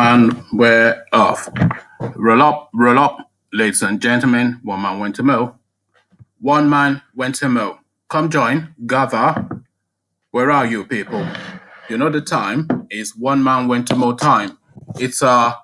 And we're off. Roll up, ladies and gentlemen. One man went to mow. One man went to mow. Come join, gather. Where are you people? You know the time is one man went to mow time. It's I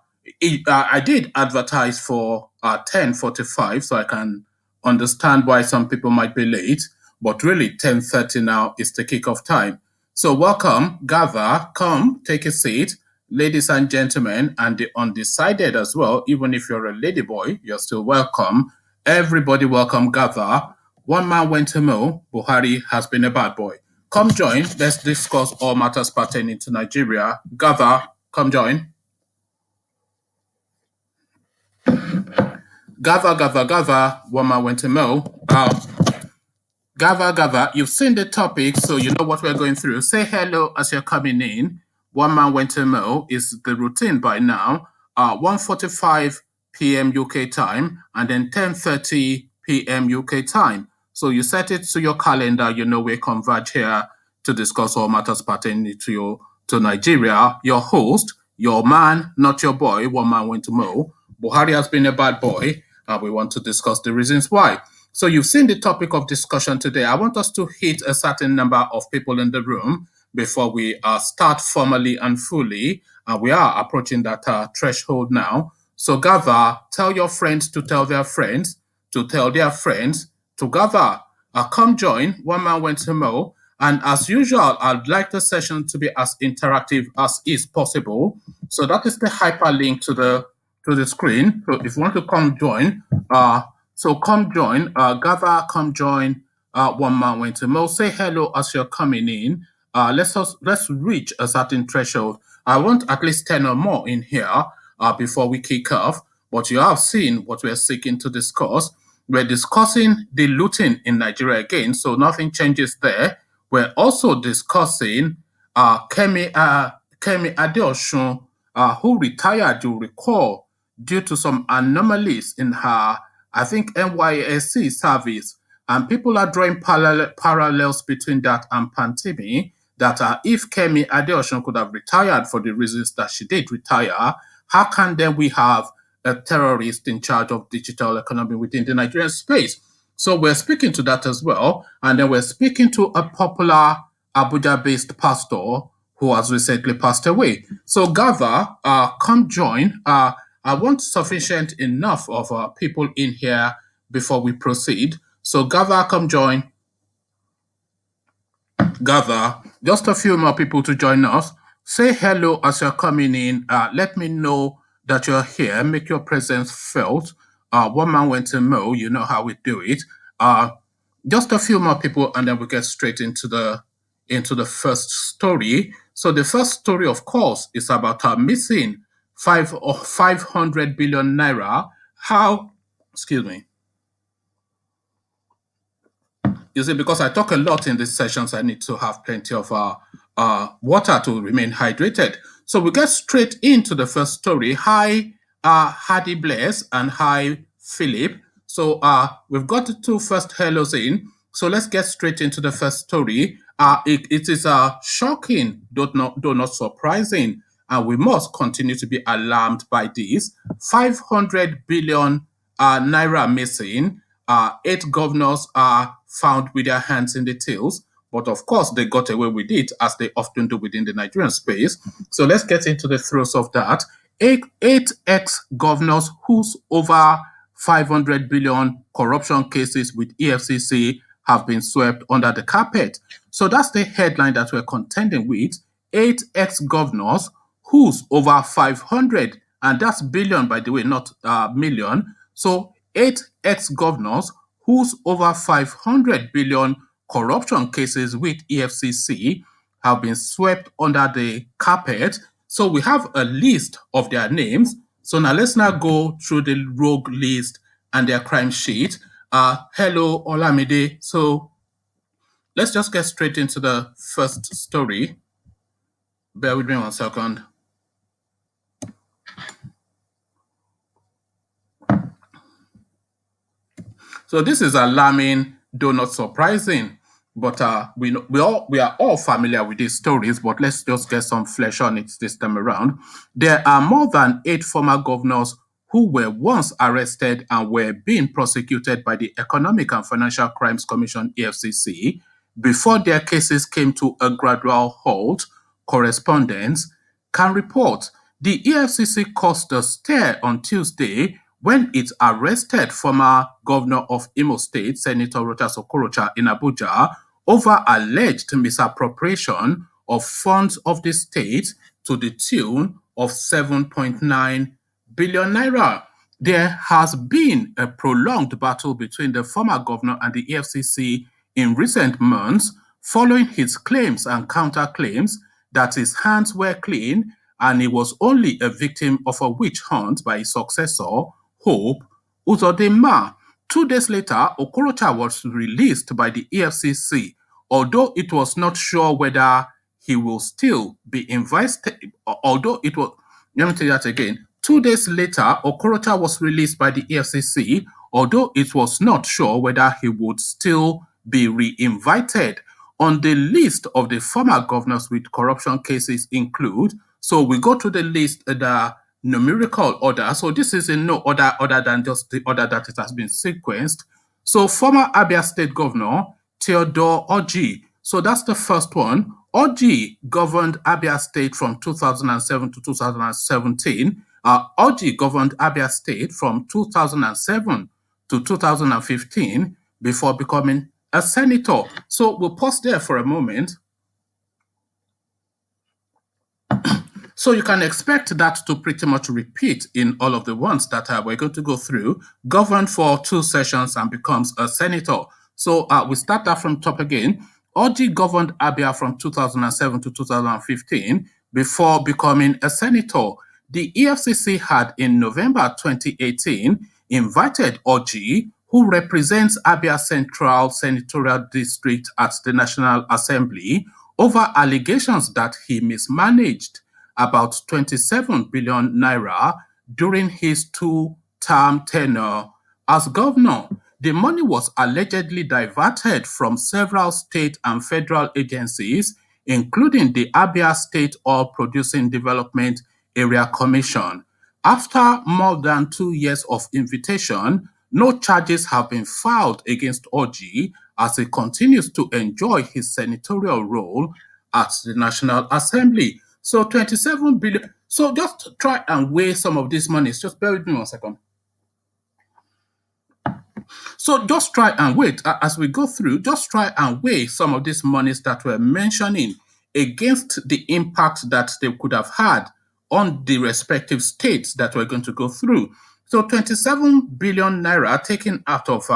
did advertise for 10:45, so I can understand why some people might be late. But really, 10:30 now is the kickoff time. So welcome, gather, come, take a seat, ladies and gentlemen, and the undecided as well. Even if you're a lady boy, you're still welcome. Everybody welcome, gather. One man went to mow. Buhari has been a bad boy. Come join. Let's discuss all matters pertaining to Nigeria. Gather. Come join. Gather. One man went to mow. Gather. You've seen the topic, so you know what we're going through. Say hello as you're coming in. One man went to mow is the routine by now. 1:45 p.m. UK time and then 10:30 p.m. UK time. So you set it to your calendar. You know we converge here to discuss all matters pertaining to Nigeria. Your host, your man, not your boy. One man went to mow. Buhari has been a bad boy, and we want to discuss the reasons why. So you've seen the topic of discussion today. I want us to hit a certain number of people in the room before we start formally and fully. We are approaching that threshold now. So gather, tell your friends to tell their friends, to tell their friends, to gather. Come join. One man went to mow. And as usual, I'd like the session to be as interactive as is possible. So that is the hyperlink to the screen. So if you want to come join, so come join, gather, come join. One man went to mow. Say hello as you're coming in. Let's reach a certain threshold. I want at least 10 or more in here before we kick off. But you have seen what we're seeking to discuss. We're discussing the looting in Nigeria again, so nothing changes there. We're also discussing KEMI ADEOSUN, who retired, you recall, due to some anomalies in her, I think, NYSC service. And people are drawing parallels between that and Pantami, that if KEMI ADEOSUN could have retired for the reasons that she did retire, how can then we have a terrorist in charge of digital economy within the Nigerian space? So we're speaking to that as well. And then we're speaking to a popular Abuja-based pastor who has recently passed away. So gather, come join. I want sufficient enough of people in here before we proceed. So gather, come join. Gather, just a few more people to join us. Say hello as you're coming in. Let me know that you're here. Make your presence felt. One man went to mow. You know how we do it. Just a few more people, and then we get straight into the first story. So the first story, of course, is about our missing 500 billion naira. Excuse me. You see, because I talk a lot in these sessions, I need to have plenty of water to remain hydrated. So we get straight into the first story. Hi, Hadi Bless, and hi, Philip. So we've got the two first hellos in. So let's get straight into the first story. It is shocking, though not surprising, and we must continue to be alarmed by this. 500 billion naira missing. 8 governors are found with their hands in the tails, but of course they got away with it, as they often do within the Nigerian space. So let's get into the throes of that. Eight ex-governors whose over 500 billion corruption cases with EFCC have been swept under the carpet. So that's the headline that we're contending with. 8 ex-governors whose over 500, and that's billion, by the way, not million. So 8 ex-governors whose over 500 billion corruption cases with EFCC have been swept under the carpet. So we have a list of their names. So now let's go through the rogue list and their crime sheet. Hello, Olamide. So let's just get straight into the first story. Bear with me 1 second. So this is alarming, though not surprising. But we are all familiar with these stories, but let's just get some flesh on it this time around. There are more than 8 former governors who were once arrested and were being prosecuted by the Economic and Financial Crimes Commission (EFCC) before their cases came to a gradual halt. Correspondents can report the EFCC caused a stir on Tuesday when it arrested former governor of Imo State, Senator Rochas Okorocha, in Abuja over alleged misappropriation of funds of the state to the tune of 7.9 billion naira. There has been a prolonged battle between the former governor and the EFCC in recent months following his claims and counterclaims that his hands were clean and he was only a victim of a witch hunt by his successor, Hope Uzodinma. 2 days later, Okorocha was released by the EFCC, although it was not sure whether he will still be invited. Although it was, let me tell you that again. 2 days later, Okorocha was released by the EFCC, although it was not sure whether he would still be re-invited. On the list of the former governors with corruption cases include, so we go to the list, the numerical order. So this is in no order other than just the order that it has been sequenced. So former Abia State Governor Theodore Orji. So that's the first one. Orji governed Abia State from 2007 to 2017. Orji governed Abia State from 2007 to 2015 before becoming a senator. So we'll pause there for a moment. So you can expect that to pretty much repeat in all of the ones that we're going to go through. Governed for 2 sessions and becomes a senator. So we start that from top again. Orji governed Abia from 2007 to 2015 before becoming a senator. The EFCC had in November 2018 invited Orji, who represents Abia Central Senatorial District at the National Assembly, over allegations that he mismanaged about 27 billion naira during his 2-term tenure as governor. The money was allegedly diverted from several state and federal agencies, including the Abia State Oil Producing Development Area Commission. After more than 2 years of invitation, no charges have been filed against Orji as he continues to enjoy his senatorial role at the National Assembly. So 27 billion. So just try and weigh some of these monies. Just bear with me 1 second. So just try and wait as we go through, just try and weigh some of these monies that we're mentioning against the impact that they could have had on the respective states that we're going to go through. So 27 billion naira taken out of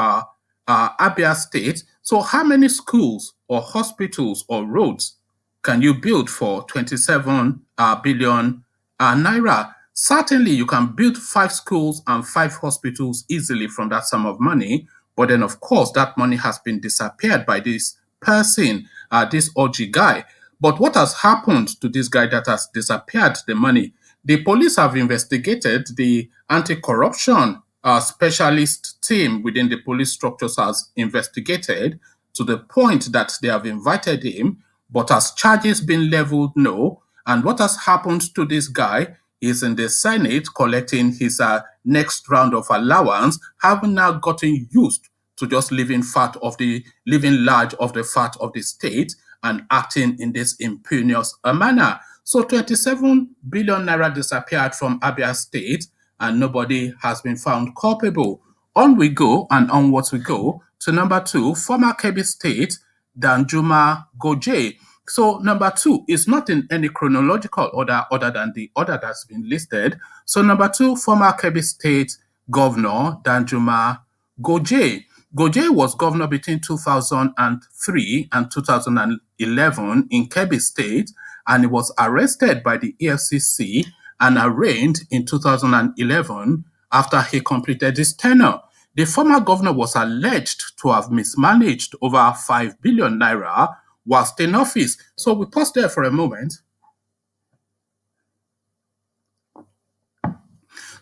Abia State. So how many schools or hospitals or roads can you build for 27 billion naira? Certainly, you can build 5 schools and 5 hospitals easily from that sum of money. But then, of course, that money has been disappeared by this person, this Orji guy. But what has happened to this guy that has disappeared the money? The police have investigated. The anti-corruption specialist team within the police structures has investigated to the point that they have invited him. But has charges been leveled? No. And what has happened to this guy is in the Senate collecting his next round of allowance, having now gotten used to just living large of the fat of the state and acting in this imperious manner. So 27 billion naira disappeared from Abia State and nobody has been found culpable. On we go and onwards we go to number 2, former KEMI State, Danjuma Goje. So number 2 is not in any chronological order other than the order that's been listed. So number 2, former KEMI State Governor Danjuma Goje. Goje was governor between 2003 and 2011 in Kebbi State, and he was arrested by the EFCC and arraigned in 2011 after he completed his tenure. The former governor was alleged to have mismanaged over 5 billion naira whilst in office. So we pause there for a moment.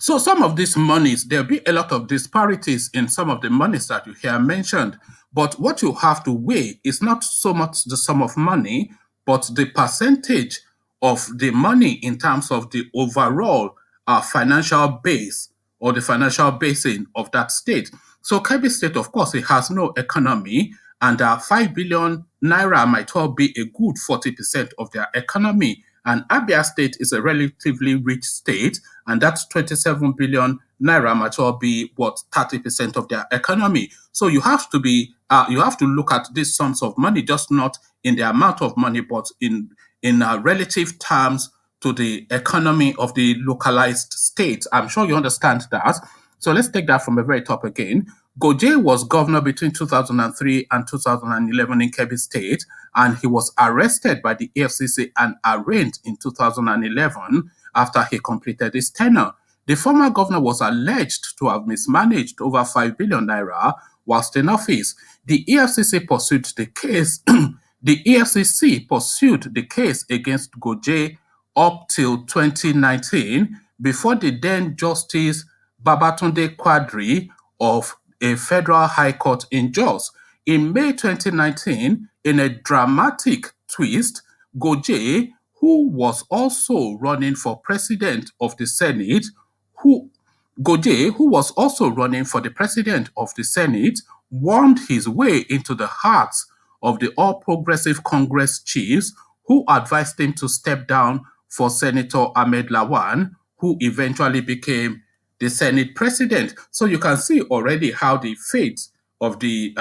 So some of these monies, there'll be a lot of disparities in some of the monies that you hear mentioned. But what you have to weigh is not so much the sum of money, but the percentage of the money in terms of the overall financial base or the financial basin of that state. So Kebbi State, of course, it has no economy, and 5 billion naira might well be a good 40% of their economy. And Abia State is a relatively rich state, and that's 27 billion naira might well be what 30% of their economy. So you have to look at these sums of money, just not in the amount of money, but in relative terms to the economy of the localized state. I'm sure you understand that. So let's take that from the very top again. Goje was governor between 2003 and 2011 in Kebbi State, and he was arrested by the Efcc and arraigned in 2011 after he completed his tenure. The former governor was alleged to have mismanaged over 5 billion naira whilst in office. The EFCC pursued the case. The EFCC pursued the case against Goje up till 2019 before the then Justice Babatunde Quadri of a federal high court in Jos. In May 2019, in a dramatic twist, Goje, who was also running for president of the Senate, Goje, who was also running for the president of the Senate, wormed his way into the hearts of the All Progressive Congress chiefs, who advised him to step down for Senator Ahmed Lawan, who eventually became the Senate president. So you can see already how the fate of the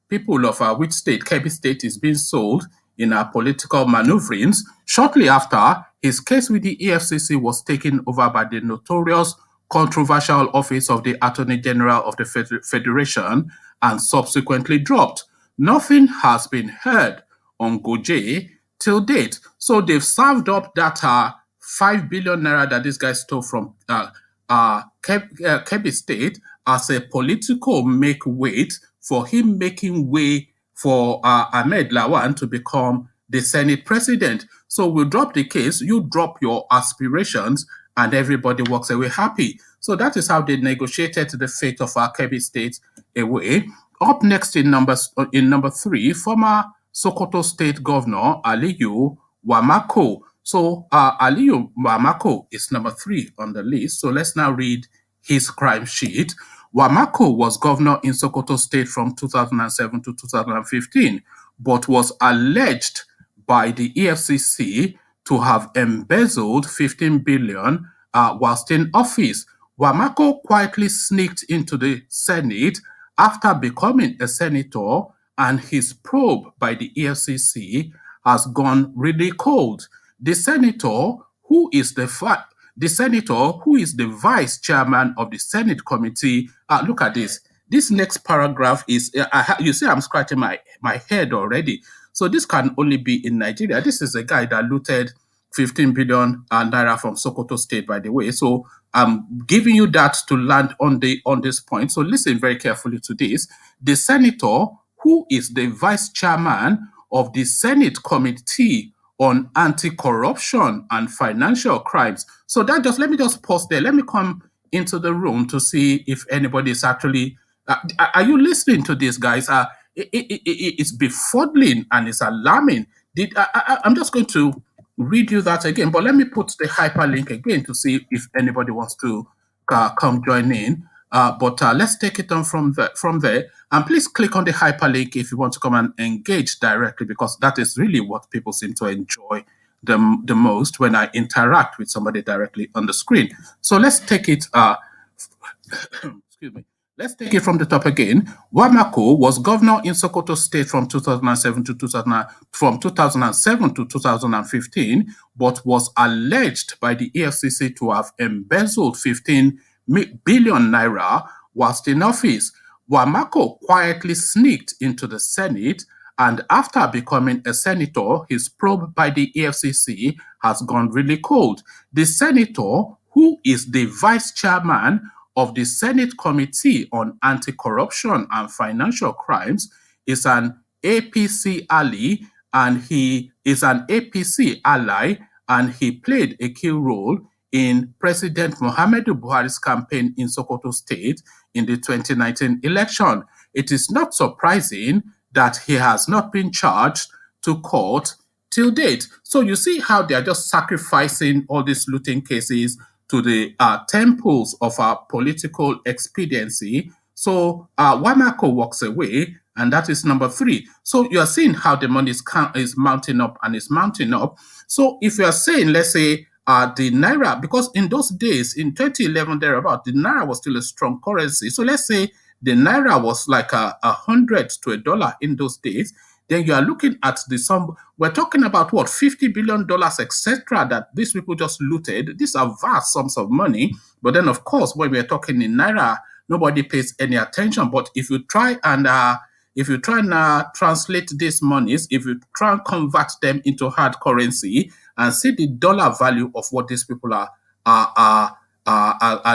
people of which state, Kebbi State, is being sold in our political maneuverings. Shortly after, his case with the EFCC was taken over by the notorious controversial office of the Attorney General of the Federation and subsequently dropped. Nothing has been heard on Goje till date. So they've served up that 5 billion naira that this guy stole from Kebbi State as a political make-weight for him making way for Ahmed Lawan to become the Senate president. So we'll drop the case, you drop your aspirations, and everybody walks away happy. So that is how they negotiated the fate of our Kebbi State away. Up next in number 3, former Sokoto State Governor Aliyu Wamakko. So Aliyu Wamakko is number 3 on the list. So let's now read his crime sheet. Wamakko was governor in Sokoto State from 2007 to 2015, but was alleged by the EFCC to have embezzled 15 billion whilst in office. Wamakko quietly sneaked into the Senate after becoming a senator, and his probe by the EFCC has gone really cold. The senator, who is the vice chairman of the Senate committee, look at this. This next paragraph is, you see I'm scratching my head already. So this can only be in Nigeria. This is a guy that looted 15 billion naira from Sokoto State, by the way. So I'm giving you that to land on this point. So listen very carefully to this. The senator, who is the vice chairman of the Senate Committee on Anti-Corruption and Financial Crimes. So let me just pause there. Let me come into the room to see if anybody is actually, are you listening to this, guys? It's befuddling and it's alarming. I'm just going to read you that again, but let me put the hyperlink again to see if anybody wants to come join in. But let's take it on from there. And please click on the hyperlink if you want to come and engage directly, because that is really what people seem to enjoy the most when I interact with somebody directly on the screen. So let's take it. Excuse me. Let's take it from the top again. Wamakko was governor in Sokoto State from 2007 to 2015, but was alleged by the EFCC to have embezzled 15 billion naira whilst in office. Wamakko quietly sneaked into the Senate, and after becoming a senator, his probe by the EFCC has gone really cold. The senator, who is the vice chairman of the Senate Committee on Anti-Corruption and Financial Crimes, is an APC ally, and he played a key role in President Muhammadu Buhari's campaign in Sokoto State in the 2019 election. It is not surprising that he has not been charged to court till date. So you see how they are just sacrificing all these looting cases to the temples of our political expediency. So Wamakko walks away, and that is number 3. So you are seeing how the money is mounting up and is mounting up. So if you are saying, let's say, the Naira, because in those days, in 2011, thereabout, the Naira was still a strong currency. So let's say the Naira was like 100 to $1 in those days. Then you are looking at the sum. We're talking about what, $50 billion, etc., that these people just looted. These are vast sums of money. But then, of course, when we're talking in Naira, nobody pays any attention. But if you try and translate these monies, if you try and convert them into hard currency and see the dollar value of what these people are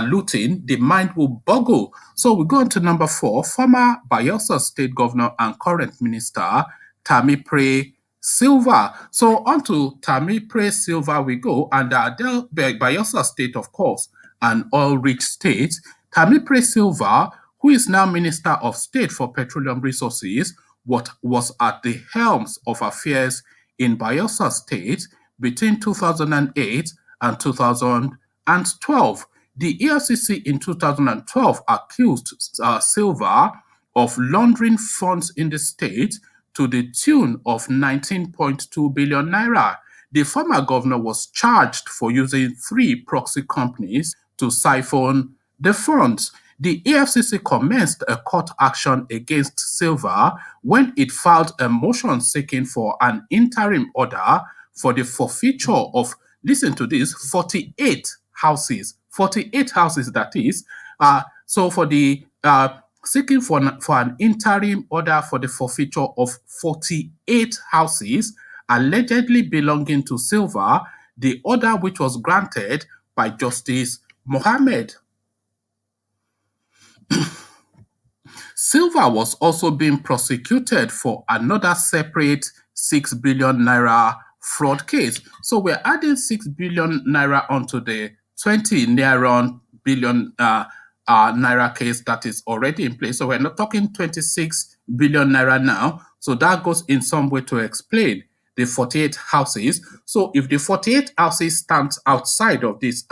looting, the mind will boggle. So we go on to number 4, former Bayelsa State Governor and current Minister Timipre Sylva. So on to Timipre Sylva we go, and Bayelsa State, of course, an oil-rich state. Timipre Sylva, who is now Minister of State for Petroleum Resources, was at the helms of affairs in Bayelsa State between 2008 and 2012. The EFCC in 2012 accused Sylva of laundering funds in the state to the tune of 19.2 billion naira. The former governor was charged for using 3 proxy companies to siphon the funds. The EFCC commenced a court action against Sylva when it filed a motion seeking for an interim order for the forfeiture of, listen to this, 48 houses. 48 houses, that is. So for the seeking for an interim order for the forfeiture of 48 houses allegedly belonging to Sylva, the order which was granted by Justice Mohammed. Sylva was also being prosecuted for another separate 6 billion naira fraud case. So we're adding 6 billion naira onto the 20 billion naira case that is already in place. So we're not talking 26 billion naira now. So that goes in some way to explain the 48 houses. So if the 48 houses stands outside of this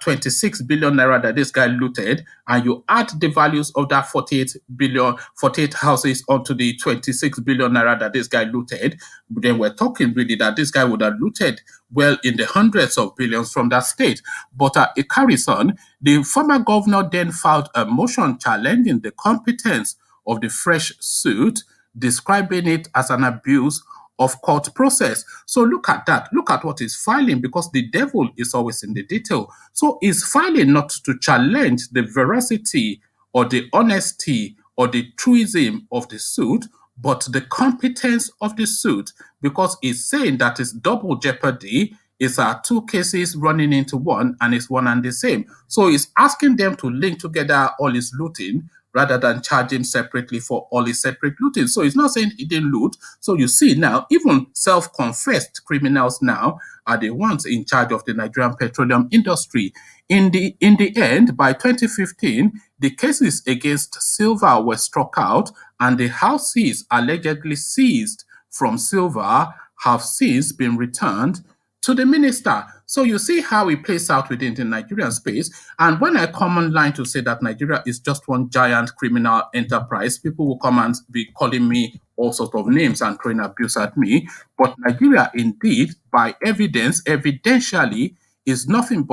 26 billion naira that this guy looted, and you add the values of that 48 houses onto the 26 billion naira that this guy looted, then we're talking really that this guy would have looted well in the hundreds of billions from that state. But it carries on. The former governor then filed a motion challenging the competence of the fresh suit, describing it as an abuse of court process. So look at that. Look at what he's filing, because the devil is always in the detail. So he's filing not to challenge the veracity or the honesty or the truism of the suit, but the competence of the suit, because he's saying that it's double jeopardy. It's 2 cases running into one, and it's one and the same. So he's asking them to link together all his looting rather than charge him separately for all his separate looting. So he's not saying he didn't loot. So you see now, even self-confessed criminals now are the ones in charge of the Nigerian petroleum industry. In the end, by 2015, the cases against Sylva were struck out, and the houses allegedly seized from Sylva have since been returned to the minister. So you see how it plays out within the Nigerian space. And when I come online to say that Nigeria is just one giant criminal enterprise, people will come and be calling me all sorts of names and throwing abuse at me. But Nigeria, indeed, by evidence, evidentially, is nothing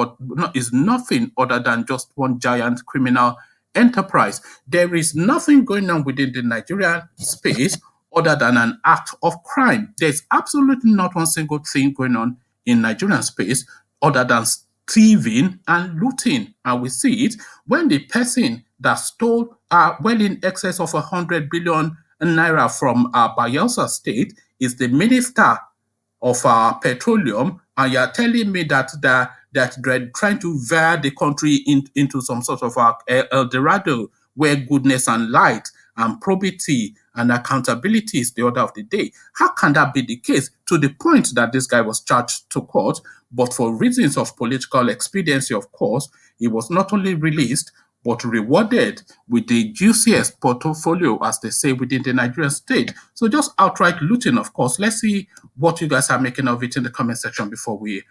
other than just one giant criminal enterprise. There is nothing going on within the Nigerian space other than an act of crime. There's absolutely not one single thing going on in Nigerian space other than thieving and looting. And we see it when the person that stole well in excess of 100 billion naira from Bayelsa State is the Minister of Petroleum, and you're telling me that they're trying to veer the country into some sort of El Dorado, where goodness and light and probity and accountability is the order of the day. How can that be the case to the point that this guy was charged to court, but for reasons of political expediency, of course, he was not only released, but rewarded with the juiciest portfolio, as they say, within the Nigerian state. So just outright looting, of course. Let's see what you guys are making of it in the comment section before we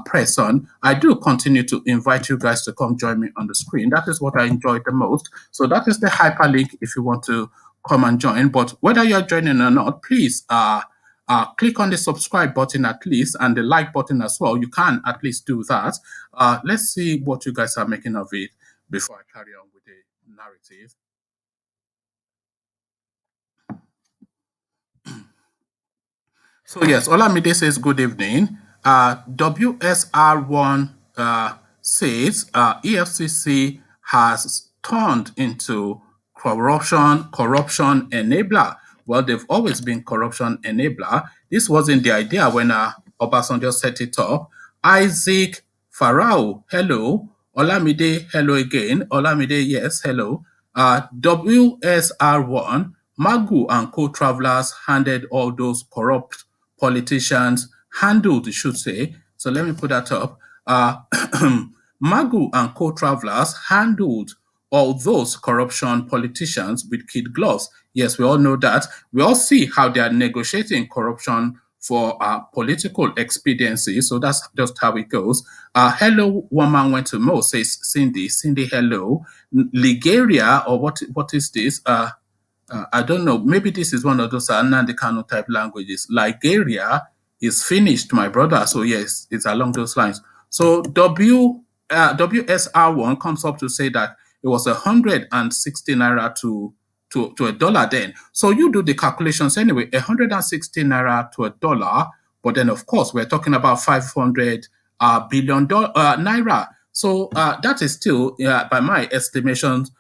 press on. I do continue to invite you guys to come join me on the screen. That is what I enjoy the most. So that is the hyperlink if you want to come and join. But whether you're joining or not, please click on the subscribe button at least, and the like button as well. You can at least do that. Let's see what you guys are making of it before I carry on with the narrative. So yes, Olamide says good evening. WSR1 says EFCC has turned into corruption enabler. Well, they've always been corruption enabler. This wasn't the idea when Obasanjo set it up. Isaac Farao, hello. Olamide, hello again. Olamide, yes, hello. WSR1, Magu and co-travelers handed all those corrupt politicians, handled, you should say. So let me put that up. Magu and co-travelers handled all those corruption politicians with kid gloves. Yes, we all know that. We all see how they are negotiating corruption for political expediency. So that's just how it goes. Hello, woman went to Mo, says Cindy. Cindy, hello. Nigeria, or what is this? I don't know. Maybe this is one of those Nnamdi Kanu type languages. Nigeria is finished, my brother. So yes, it's along those lines. So WSR1 comes up to say that it was 160 naira to a dollar then. So you do the calculations anyway. 160 naira to a dollar, but then of course we're talking about 500 billion naira. So that is still, by my estimations,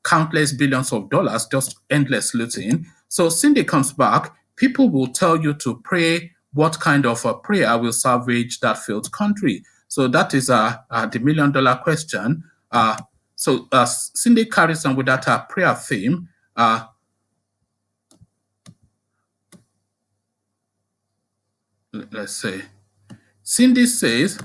countless billions of dollars, just endless looting. So Cindy comes back. People will tell you to pray what kind of a prayer will salvage that failed country. So that is the $1 million question. So Cindy carries on with that prayer theme. Let's see. Cindy says,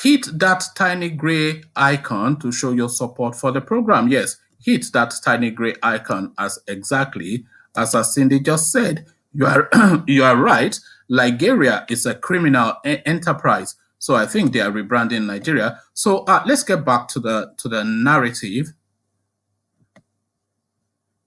hit that tiny gray icon to show your support for the program. Yes, hit that tiny gray icon as exactly as Cindy just said. You are you are right. Nigeria is a criminal enterprise. So I think they are rebranding Nigeria. So let's get back to the narrative.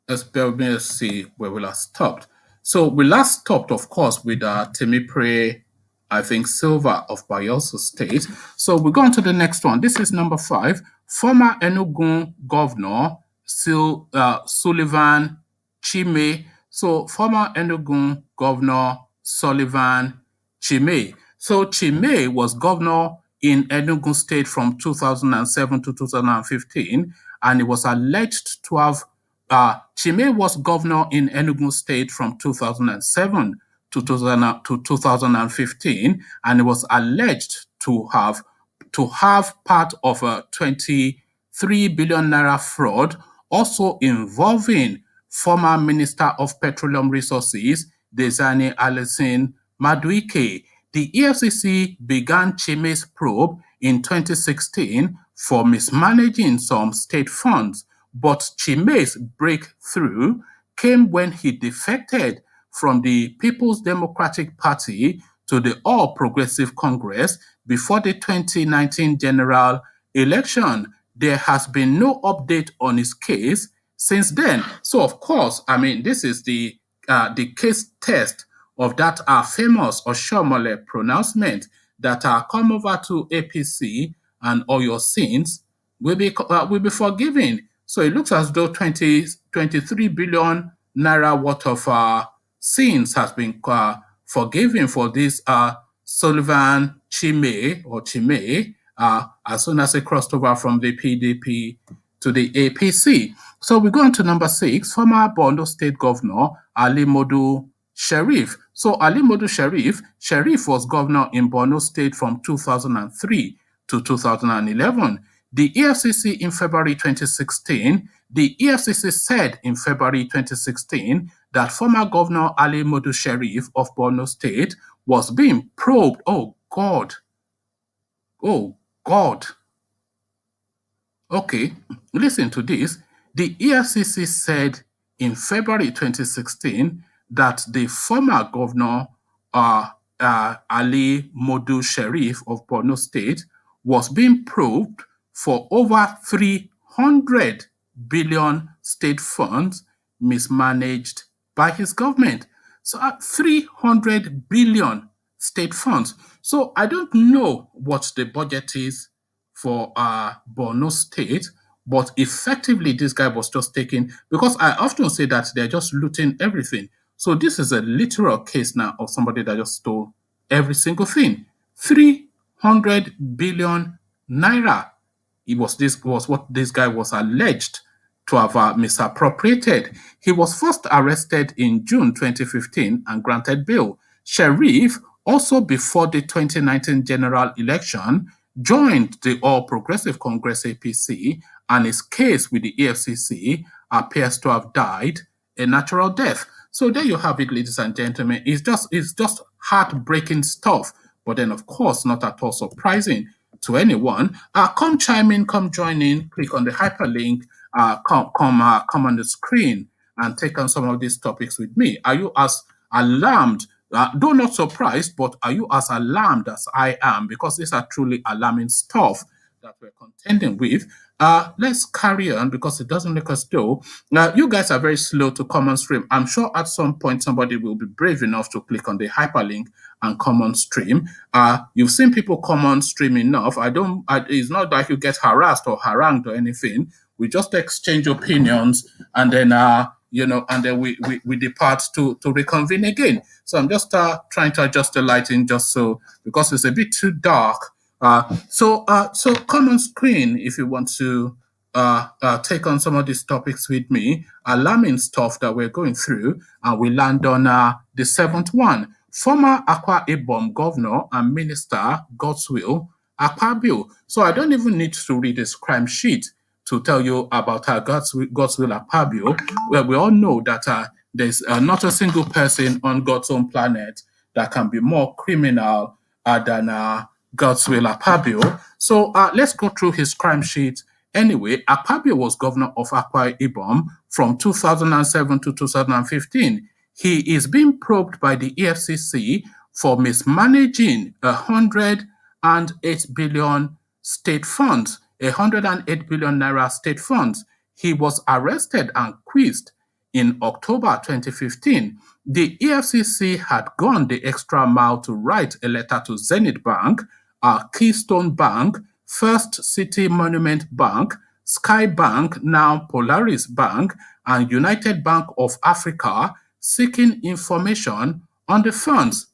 Let's see where we last stopped. So we last stopped, of course, with Timipre, I think, Sylva of Bayelsa State. So we go on to the next one. This is number 5. Former Enugu Governor Sullivan Chime. So former Enugu Governor Sullivan Chime. So Chime was governor in Enugu State from 2007 to 2015, and he was alleged to have Chime was governor in Enugu State from 2007 to 2015, and he was alleged to have part of a 23 billion naira fraud, also involving former Minister of Petroleum Resources, Desani Alison Maduike. The EFCC began Chime's probe in 2016 for mismanaging some state funds, but Chime's breakthrough came when he defected from the People's Democratic Party to the All Progressive Congress before the 2019 general election. There has been no update on his case since then. So, of course, I mean, this is the case test of that famous Oshomole pronouncement that come over to APC and all your sins will be forgiven. So it looks as though 23 billion naira worth of sins has been forgiven for this Sullivan Chime as soon as he crossed over from the PDP to the APC. So we go on to number 6, former Borno State Governor Ali Modu Sheriff. So Ali Modu Sheriff was governor in Borno State from 2003 to 2011. The EFCC in February 2016, the EFCC said in February 2016 that former Governor Ali Modu Sheriff of Borno State was being probed. Oh, God. Oh, God. Okay, listen to this. The EFCC said in February 2016 that the former governor, Ali Modu Sheriff of Borno State, was being probed for over 300 billion state funds mismanaged by his government. So 300 billion state funds. So I don't know what the budget is for Borno State, but effectively this guy was just taking, because I often say that they're just looting everything. So this is a literal case now of somebody that just stole every single thing. 300 billion naira. This was what this guy was alleged to have misappropriated. He was first arrested in June 2015 and granted bail. Sheriff, also before the 2019 general election, joined the All Progressive Congress APC, and his case with the EFCC appears to have died a natural death. So there you have it, ladies and gentlemen. It's just heartbreaking stuff, but then of course not at all surprising to anyone. Come chime in, come join in, click on the hyperlink, come on the screen and take on some of these topics with me. Are you as alarmed, though not surprised, but are you as alarmed as I am? Because these are truly alarming stuff that we're contending with. Let's carry on because it doesn't make us go. You guys are very slow to come on stream. I'm sure at some point somebody will be brave enough to click on the hyperlink and come on stream. You've seen people come on stream enough. It's not like you get harassed or harangued or anything. We just exchange opinions and then and then we depart to reconvene again. So I'm just trying to adjust the lighting just so, because it's a bit too dark. So come on screen if you want to take on some of these topics with me, alarming stuff that we're going through, and we land on the seventh one. Former Akwa Ibom governor and minister Godswill Akpabio. So I don't even need to read this crime sheet to tell you about Godswill Akpabio, where we all know that there's not a single person on God's own planet that can be more criminal than Godswill Akpabio. So let's go through his crime sheet. Anyway, Akpabio was governor of Akwa Ibom from 2007 to 2015. He is being probed by the EFCC for mismanaging 108 billion state funds, 108 billion naira state funds. He was arrested and quizzed in October 2015. The EFCC had gone the extra mile to write a letter to Zenith Bank, Keystone Bank, First City Monument Bank, Sky Bank, now Polaris Bank, and United Bank of Africa, seeking information on the funds.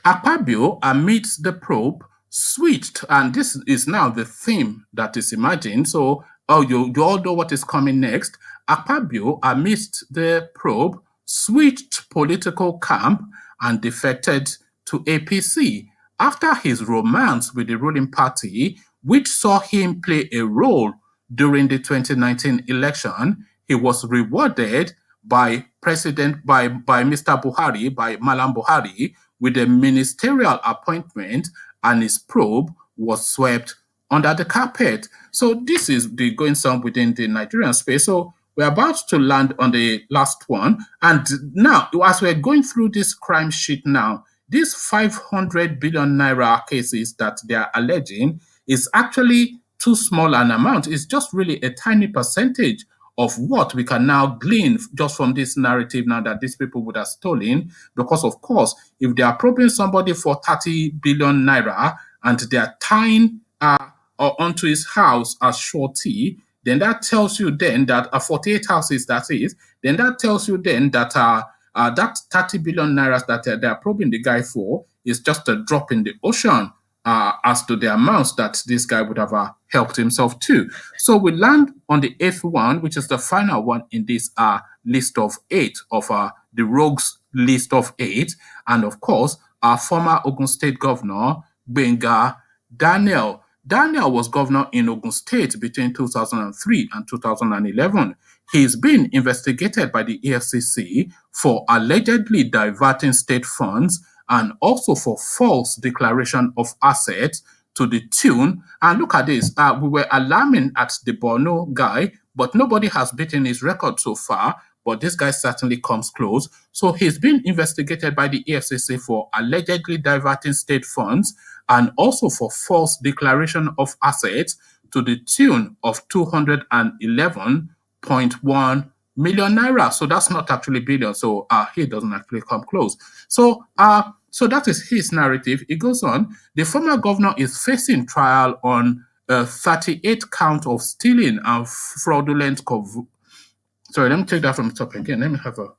Akpabio, amidst the probe, switched, and this is now the theme that is emerging. So, you all know what is coming next. Akpabio, amidst the probe, switched political camp and defected to APC after his romance with the ruling party, which saw him play a role during the 2019 election. He was rewarded by Mr. Buhari, by Malam Buhari, with a ministerial appointment, and his probe was swept under the carpet. So this is the going on within the Nigerian space. So we're about to land on the last one. And now, as we're going through this crime sheet now, these 500 billion naira cases that they are alleging is actually too small an amount. It's just really a tiny percentage of what we can now glean just from this narrative now that these people would have stolen. Because, of course, if they are probing somebody for 30 billion naira and they are tying onto his house as surety, then that tells you then that 48 houses, that is, then that tells you then that that 30 billion naira that they are probing the guy for is just a drop in the ocean as to the amounts that this guy would have helped himself to. So we land on the eighth one, which is the final one in this list of 8 of the rogues list of 8. And of course, our former Ogun State Governor, Gbenga Daniel. Daniel was governor in Ogun State between 2003 and 2011. He's been investigated by the EFCC for allegedly diverting state funds and also for false declaration of assets to the tune. And look at this, we were alarming at the Borno guy, but nobody has beaten his record so far. But this guy certainly comes close. So he's been investigated by the EFCC for allegedly diverting state funds and also for false declaration of assets to the tune of 211.1 million naira. So that's not actually billion. So he doesn't actually come close. So that is his narrative. It goes on. The former governor is facing trial on 38 count of stealing and fraudulent. Sorry, let me take that from the top again. Let me have a.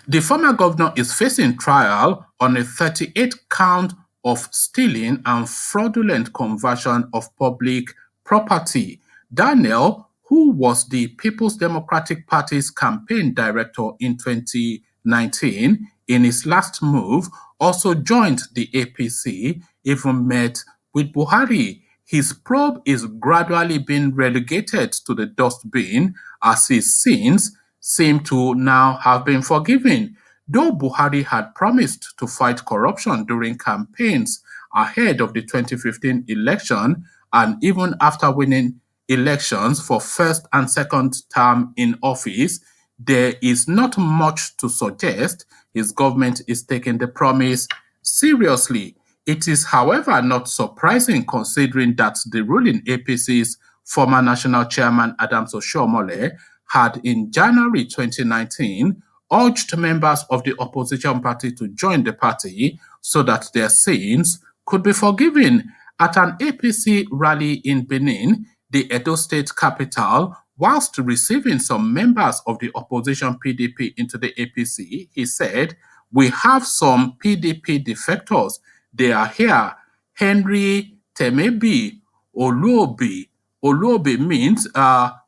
The former governor is facing trial on a 38 count of stealing and fraudulent conversion of public property. Daniel, who was the People's Democratic Party's campaign director in 2019, in his last move, also joined the APC, even met with Buhari. His probe is gradually being relegated to the dustbin as his sins seem to now have been forgiven. Though Buhari had promised to fight corruption during campaigns ahead of the 2015 election and even after winning elections for first and second term in office, there is not much to suggest his government is taking the promise seriously. It is, however, not surprising considering that the ruling APC's former national chairman Adams Oshiomhole had in January 2019 urged members of the opposition party to join the party so that their sins could be forgiven. At an APC rally in Benin, the Edo State capital, whilst receiving some members of the opposition PDP into the APC, he said, "We have some PDP defectors. They are here. Henry Temebi Oluobi." Oluobi means, I'll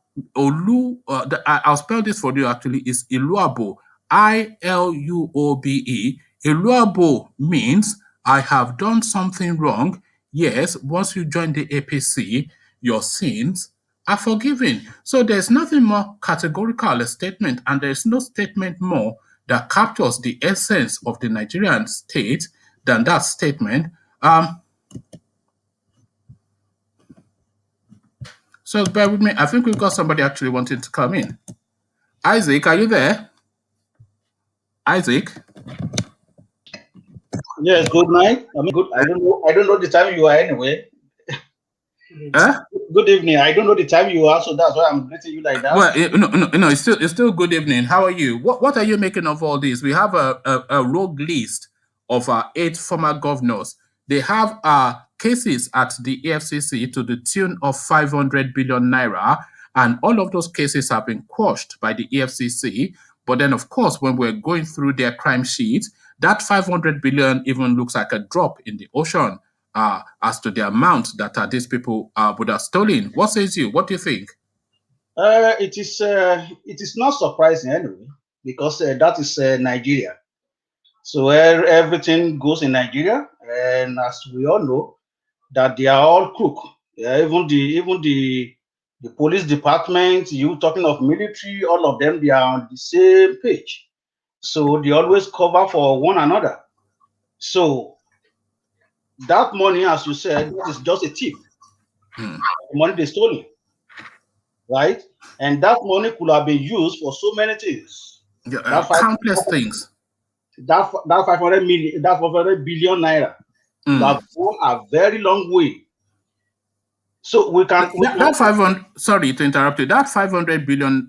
spell this for you actually, is Iluabo. Iluobe. Iluabo means, I have done something wrong. Yes, once you join the APC, your sins are forgiven. So there's nothing more categorical a statement, and there's no statement more that captures the essence of the Nigerian state than that statement. So bear with me. I think we've got somebody actually wanting to come in. Isaac, are you there? Isaac? Yes, good night. I mean, good. I don't know the time you are anyway. Good evening. I don't know the time you are, so that's why I'm greeting you like that. Well, no. It's still good evening. How are you? What are you making of all this? We have a rogue list of 8 former governors. They have cases at the EFCC to the tune of 500 billion naira, and all of those cases have been quashed by the EFCC. But then, of course, when we're going through their crime sheets, that 500 billion even looks like a drop in the ocean as to the amount that these people would have stolen. What says you? What do you think? It is not surprising anyway, because that is Nigeria. So everything goes in Nigeria, and as we all know, that they are all crook. Even the police department, you talking of military, all of them, they are on the same page. So they always cover for one another. So that money, as you said, is just a tip. The money they stole, right? And that money could have been used for so many things. Countless things. That 500 million, that 500 billion naira have gone a very long way. So we can that 500. Sorry to interrupt you. That 500 billion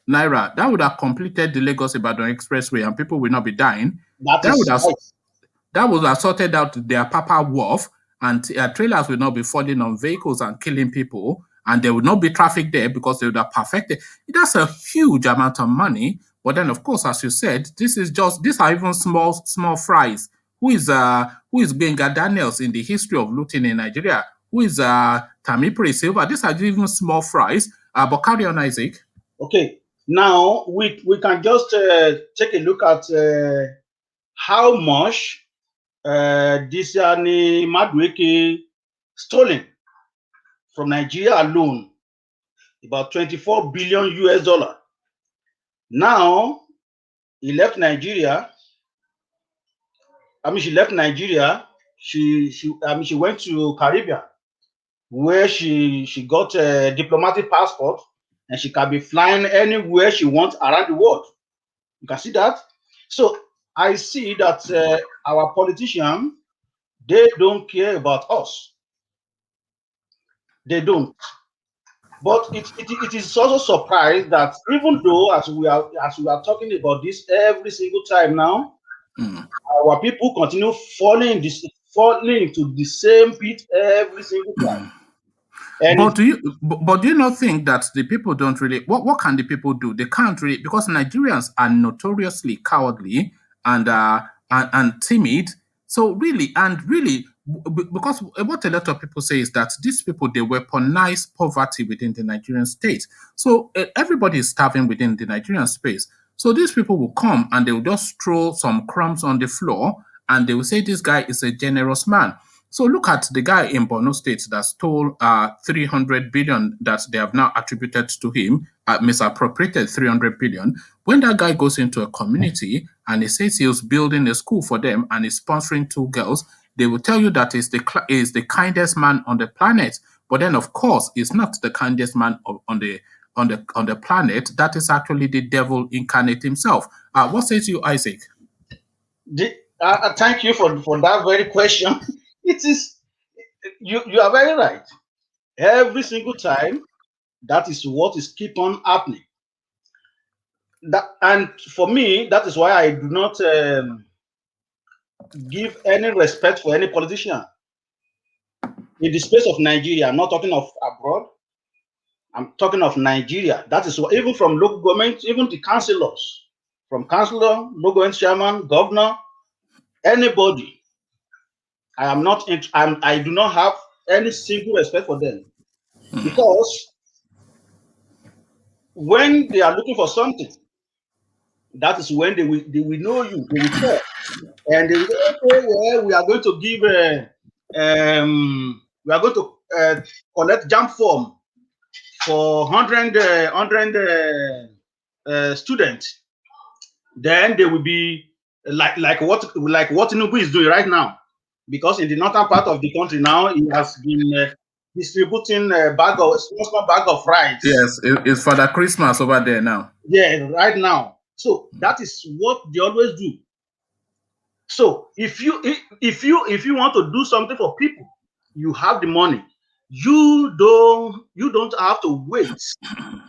naira, that would have completed the Lagos-Ibadan Expressway, and people will not be dying. That would have sorted out their Papa Wharf, and trailers will not be falling on vehicles and killing people, and there would not be traffic there because they would have perfected. That's a huge amount of money. But then, of course, as you said, these are even small fries. Who is Gbenga Daniels in the history of looting in Nigeria? Who is Timipre Sylva? These are even small fries. But carry on, Isaac. Okay. Now we can just take a look at how much this Madueke stolen from Nigeria alone, about 24 billion US dollar. Now he left Nigeria. She left Nigeria. She went to Caribbean, where she got a diplomatic passport, and she can be flying anywhere she wants around the world. You can see that. So I see that our politicians, they don't care about us. They don't. But it is also surprised that even though as we are talking about this every single time now, our people continue falling into the same pit every single time. And but do you not think that the people don't really, what can the people do? They can't really, because Nigerians are notoriously cowardly and timid. So really, because what a lot of people say is that these people, they weaponize poverty within the Nigerian state. So everybody is starving within the Nigerian space. So these people will come and they will just throw some crumbs on the floor and they will say this guy is a generous man. So look at the guy in Borno State that stole 300 billion that they have now attributed to him, misappropriated 300 billion. When that guy goes into a community and he says he was building a school for them and is sponsoring 2 girls, they will tell you that he's the kindest man on the planet. But then, of course, he's not the kindest man on the planet. That is actually the devil incarnate himself. What says you, Isaac? Thank you for that very question. It is, you are very right. Every single time, that is what is keep on happening. And for me, that is why I do not give any respect for any politician in the space of Nigeria. I'm not talking of abroad. I'm talking of Nigeria. That is what, even from local government, even the councillors, from councillor, local government chairman, governor, anybody. I do not have any single respect for them, because when they are looking for something, that is when they will know you, they will care, and they will say, okay, well, we are going to give we are going to collect jump form for 100 students. Then they will be like what Tinubu is doing right now, because in the northern part of the country now, he has been distributing a small bag of rice. Yes, it's Father Christmas over there now. Yeah, right now. So that is what they always do. So if you want to do something for people, you have the money. You don't have to wait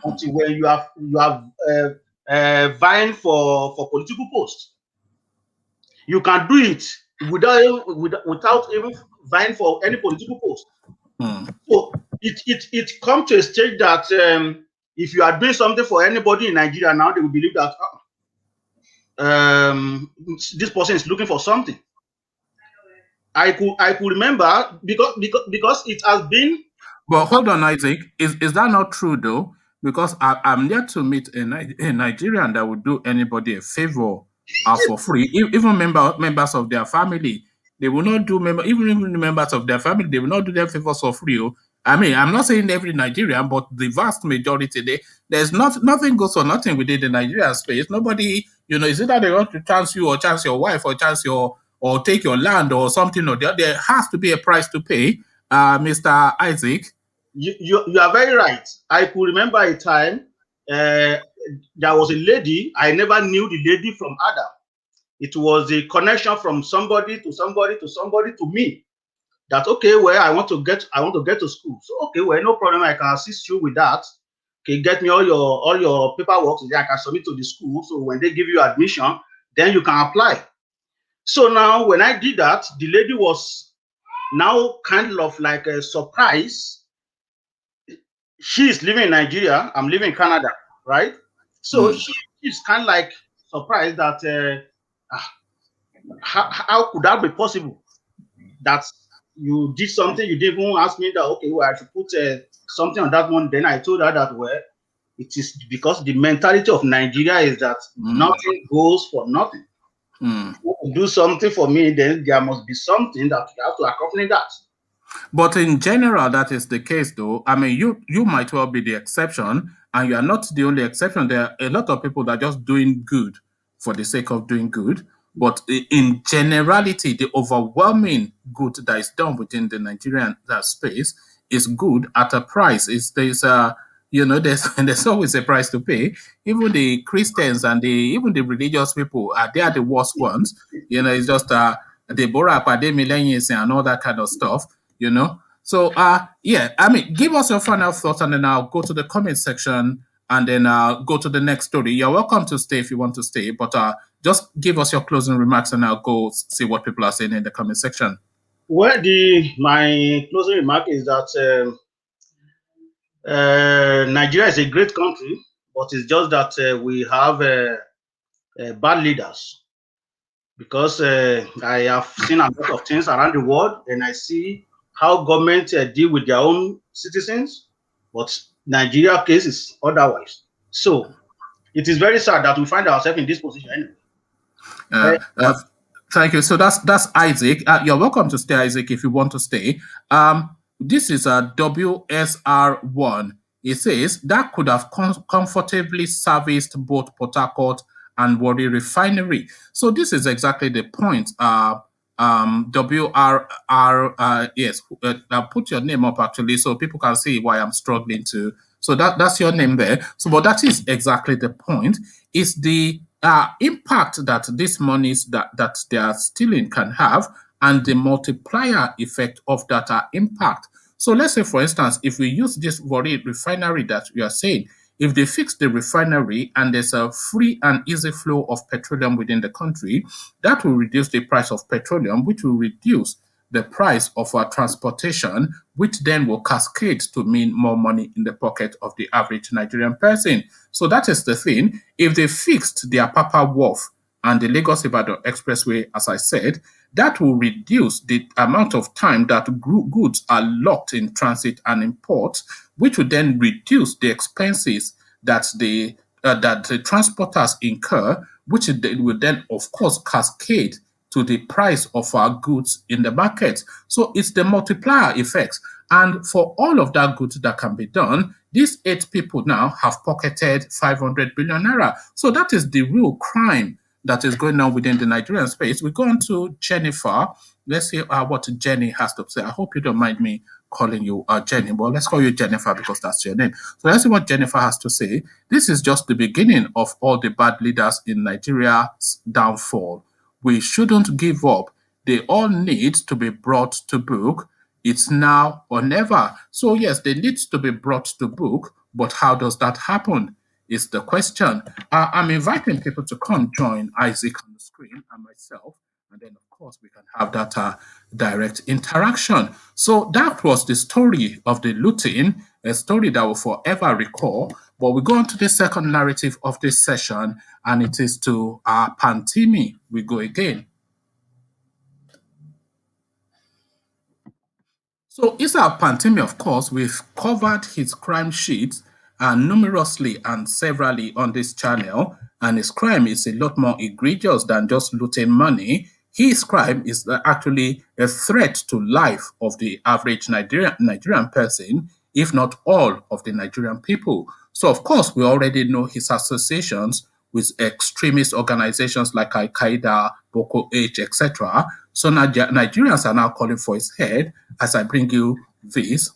until when you have vying for political posts. You can do it without even vying for any political post. So it comes to a stage that if you are doing something for anybody in Nigeria now, they will believe that this person is looking for something. I could remember because it has been. But hold on, Isaac. Is that not true though? Because I'm yet to meet a Nigerian that would do anybody a favor for free. Even members of their family, they will not do even members of their family, they will not do their favors for free. I mean, I'm not saying every Nigerian, but the vast majority, there's nothing goes for nothing within the Nigerian space. Nobody, is it that they want to chance you or chance your wife or chance or take your land or something or the other? There has to be a price to pay, Mr. Isaac. You are very right. I could remember a time there was a lady. I never knew the lady from Adam. It was a connection from somebody to me. That okay, well, I want to get to school. So okay, well, no problem. I can assist you with that. Okay, get me all your paperwork. So I can submit to the school. So when they give you admission, then you can apply. So now when I did that, the lady was now kind of like a surprise. She is living in Nigeria. I'm living in Canada, right? So she's kind of like surprised that how could that be possible? That you did something, you didn't even ask me that, okay, well, I should put something on that one. Then I told her that, well, it is because the mentality of Nigeria is that nothing goes for nothing. do something for me, then there must be something that you have to accompany that. But in general, that is the case, though. I mean, you might well be the exception, and you are not the only exception. There are a lot of people that are just doing good for the sake of doing good. But in generality, the overwhelming good that is done within the Nigerian space is good at a price. There's there's always a price to pay. Even the Christians and even the religious people they are the worst ones. It's just the Bora Akademi and all that kind of stuff. So yeah, I mean, give us your final thoughts, and then I'll go to the comment section, and then go to the next story. You're welcome to stay if you want to stay, but just give us your closing remarks, and I'll go see what people are saying in the comment section. Well, my closing remark is that Nigeria is a great country, but it's just that we have bad leaders. Because I have seen a lot of things around the world, and I see how government deal with their own citizens, but Nigeria case is otherwise. So it is very sad that we find ourselves in this position anyway. Thank you. So that's Isaac. You're welcome to stay, Isaac, if you want to stay. This is a WSR1. It says that could have comfortably serviced both Port Harcourt and Warri Refinery. So this is exactly the point. WRR, yes, put your name up actually so people can see why I'm struggling to. So that's your name there. So, but that is exactly the point. Is the impact that these monies that they are stealing can have, and the multiplier effect of that impact. So let's say, for instance, if we use this Warri Refinery that we are saying, if they fix the refinery and there's a free and easy flow of petroleum within the country, that will reduce the price of petroleum, which will reduce the price of our transportation, which then will cascade to mean more money in the pocket of the average Nigerian person. So that is the thing. If they fixed the Apapa Wharf and the Lagos-Ibadan Expressway, as I said, that will reduce the amount of time that goods are locked in transit and in port, which will then reduce the expenses that the transporters incur, which will then, of course, cascade to the price of our goods in the market. So it's the multiplier effect. And for all of that good that can be done, these 8 people now have pocketed 500 billion naira. So that is the real crime that is going on within the Nigerian space. We go on to Jennifer. Let's see what Jenny has to say. I hope you don't mind me calling you Jenny, but let's call you Jennifer because that's your name. So let's see what Jennifer has to say. This is just the beginning of all the bad leaders in Nigeria's downfall. We shouldn't give up. They all need to be brought to book. It's now or never. So yes, they need to be brought to book, but how does that happen is the question. I'm inviting people to come join Isaac on the screen and myself, and then of course we can have that direct interaction. So that was the story of the looting, a story that we'll forever recall. But we go on to the second narrative of this session, and it is to Pantami. We go again. So Issa Pantami, of course, we've covered his crime sheets numerously and severally on this channel, and his crime is a lot more egregious than just looting money. His crime is actually a threat to life of the average Nigerian person, if not all of the Nigerian people. So, of course, we already know his associations with extremist organizations like Al-Qaeda, Boko H, etc. So Nigerians are now calling for his head. As I bring you this,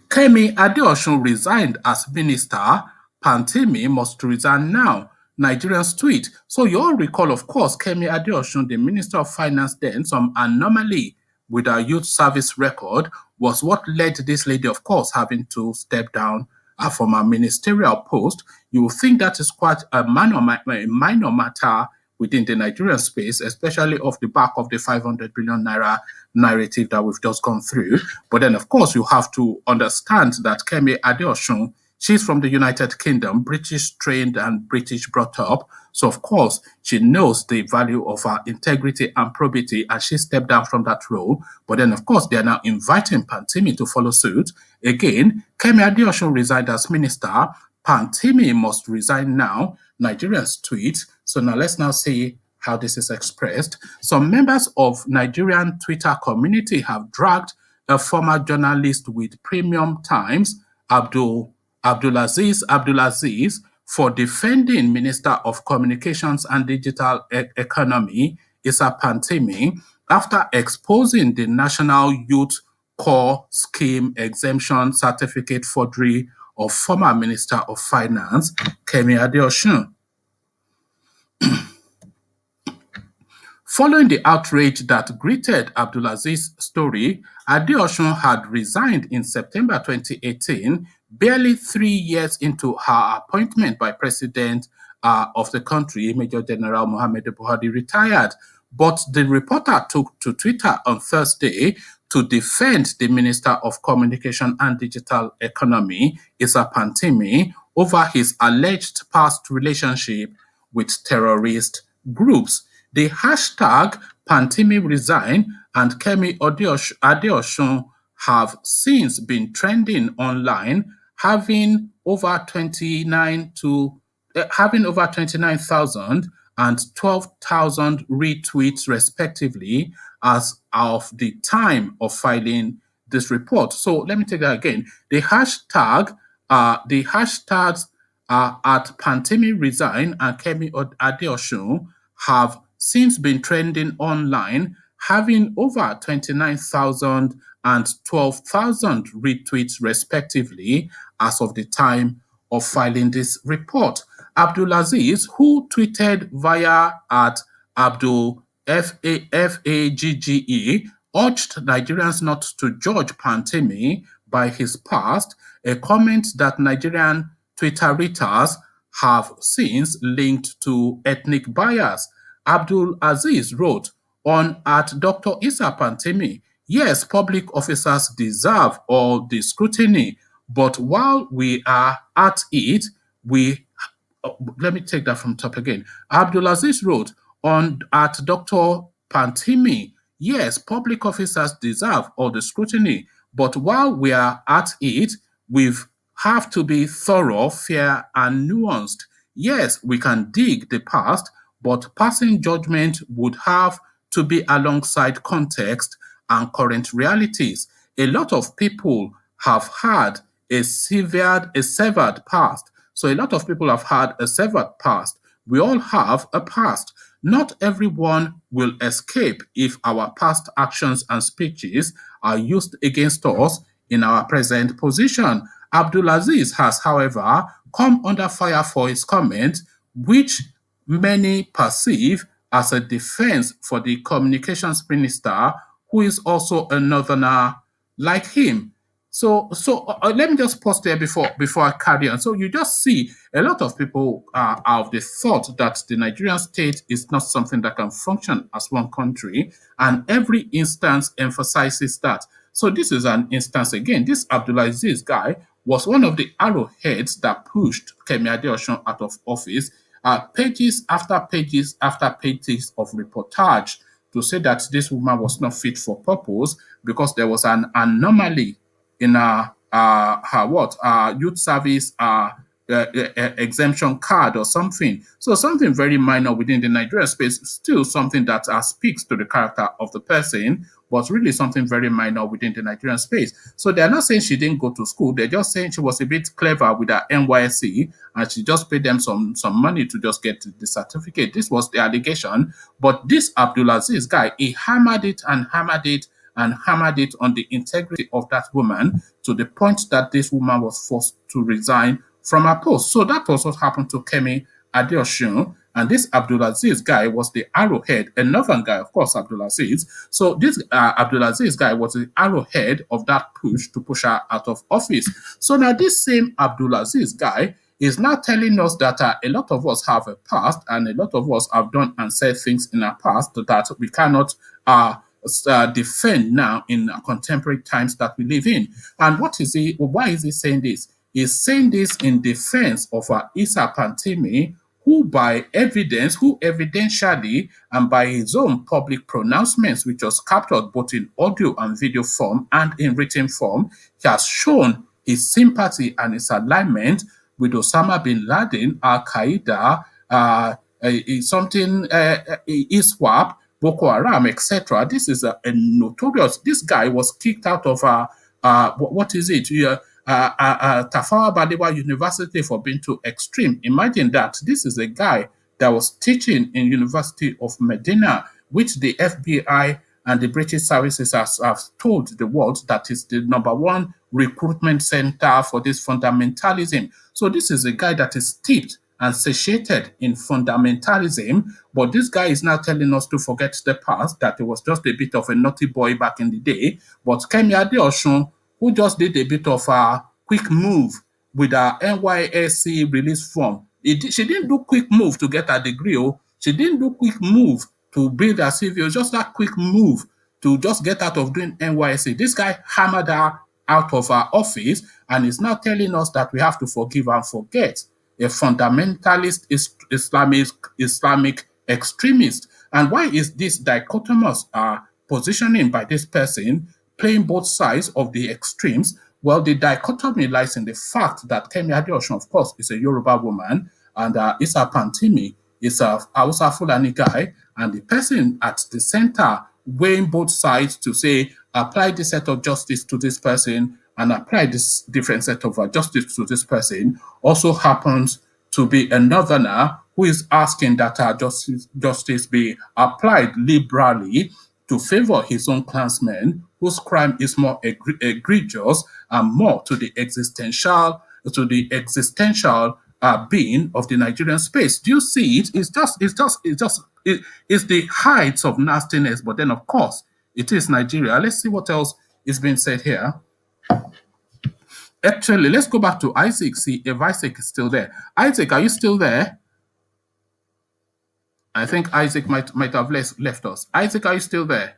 KEMI ADEOSUN resigned as minister. Pantami must resign now. Nigerians tweet. So you all recall, of course, KEMI ADEOSUN, the Minister of Finance then, some anomaly with her youth service record was what led this lady, of course, having to step down from her ministerial post. You will think that is quite a minor matter within the Nigerian space, especially off the back of the 500 billion naira narrative that we've just gone through. But then, of course, you have to understand that KEMI ADEOSUN, she's from the United Kingdom, British trained and British brought up. So, of course, she knows the value of her integrity and probity, and she stepped down from that role. But then, of course, they are now inviting Pantami to follow suit. Again, KEMI ADEOSUN resigned as minister. Pantami must resign now. Nigerians tweet. So now let's now see how this is expressed. Some members of Nigerian Twitter community have dragged a former journalist with Premium Times, Abdulaziz, for defending Minister of Communications and Digital Economy, Issa Pantami, after exposing the National Youth Core Scheme exemption certificate forgery of former Minister of Finance, KEMI ADEOSUN. Following the outrage that greeted Abdulaziz's story, ADEOSUN had resigned in September 2018, barely 3 years into her appointment by President of the country, Major General Muhammadu Buhari, retired. But the reporter took to Twitter on Thursday to defend the Minister of Communication and Digital Economy, Issa Pantami, over his alleged past relationship with terrorist groups. The hashtag Pantami Resign and KEMI ADEOSUN have since been trending online, having over 29,000 and 12,000 retweets respectively as of the time of filing this report. So let me take that again. The hashtags at Pantami Resign and KEMI ADEOSUN have since been trending online, having over 29,000 and 12,000 retweets respectively as of the time of filing this report. Abdulaziz, who tweeted via at Abdul Fagge, urged Nigerians not to judge Pantami by his past, a comment that Nigerian Twitterators have since linked to ethnic bias. Abdul Aziz wrote on at Dr. Issa Pantami, yes, public officers deserve all the scrutiny, but while we are at it, let me take that from top again. Abdulaziz wrote on at Dr. Pantami, yes, public officers deserve all the scrutiny, but while we are at it, we have to be thorough, fair, and nuanced. Yes, we can dig the past, but passing judgment would have to be alongside context and current realities. A lot of people have had a severed past. So a lot of people have had a severed past. We all have a past. Not everyone will escape if our past actions and speeches are used against us in our present position. Abdulaziz has, however, come under fire for his comment, which many perceive as a defense for the communications minister, who is also a northerner like him. So let me just pause there before I carry on. So you just see a lot of people are of the thought that the Nigerian state is not something that can function as one country, and every instance emphasizes that. So this is an instance again. This Abdulaziz guy was one of the arrowheads that pushed KEMI ADEOSUN out of office. Pages after pages after pages of reportage to say that this woman was not fit for purpose because there was an anomaly in her youth service exemption card or something. So something very minor within the Nigerian space, still something that speaks to the character of the person, but really something very minor within the Nigerian space. So they're not saying she didn't go to school. They're just saying she was a bit clever with her NYSC and she just paid them some money to just get the certificate. This was the allegation. But this Abdulaziz guy, he hammered it and hammered it and hammered it on the integrity of that woman to the point that this woman was forced to resign from her post. So that was what happened to KEMI ADEOSUN. And this Abdulaziz guy was the arrowhead, a northern guy, of course, Abdulaziz. So this Abdulaziz guy was the arrowhead of that push to push her out of office. So now this same Abdulaziz guy is now telling us that a lot of us have a past and a lot of us have done and said things in our past that we cannot defend now in contemporary times that we live in. And what is he? Why is he saying this? He's saying this in defense of Issa Pantami, who evidentially and by his own public pronouncements, which was captured both in audio and video form and in written form, he has shown his sympathy and his alignment with Osama bin Laden, Al Qaeda, ISWAP, Boko Haram, etc. This is a notorious. This guy was kicked out of what is it? Tafawa Balewa University for being too extreme. Imagine that. This is a guy that was teaching in University of Medina, which the FBI and the British services have told the world that is the #1 recruitment center for this fundamentalism. So this is a guy that is steeped and satiated in fundamentalism, but this guy is now telling us to forget the past, that he was just a bit of a naughty boy back in the day. But KEMI ADEOSUN, who just did a bit of a quick move with her NYSC release form, she didn't do quick move to get her degree. She didn't do quick move to build her CV. It was just that quick move to just get out of doing NYSC. This guy hammered her out of her office and is now telling us that we have to forgive and forget. A fundamentalist Islamic extremist. And why is this dichotomous positioning by this person playing both sides of the extremes? Well, the dichotomy lies in the fact that KEMI ADEOSUN, of course, is a Yoruba woman, and Isa Pantami is a Hausa Fulani guy, and the person at the center weighing both sides to say, apply this set of justice to this person and apply this different set of justice to this person, also happens to be a northerner who is asking that justice be applied liberally to favor his own clansmen, whose crime is more egregious and more to the existential being of the Nigerian space. Do you see it? It's the heights of nastiness, but then of course it is Nigeria. Let's see what else is being said here. Actually, let's go back to Isaac, see if Isaac is still there. Isaac, are you still there? I think Isaac might have left us. Isaac, are you still there?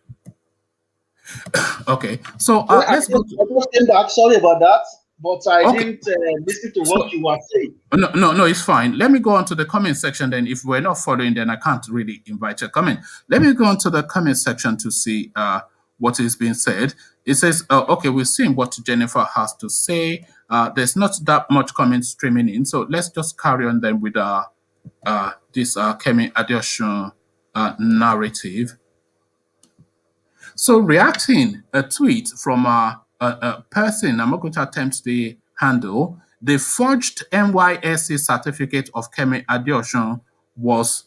Okay, so let's go. I just came back. Sorry about that, but I didn't listen to what you were saying. No, it's fine. Let me go on to the comment section then. If we're not following, then I can't really invite your comment. Let me go on to the comment section to see what is being said. It says, okay, we've seen what Jennifer has to say. There's not that much comment streaming in, so let's just carry on then with this KEMI ADEOSUN narrative. So reacting a tweet from a person, I'm not going to attempt the handle, the forged NYSC certificate of KEMI ADEOSUN was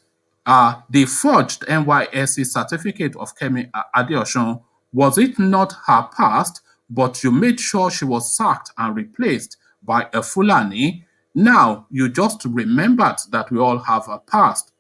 the forged NYSC certificate of KEMI ADEOSUN. Was it not her past, but you made sure she was sacked and replaced by a Fulani? Now you just remembered that we all have a past.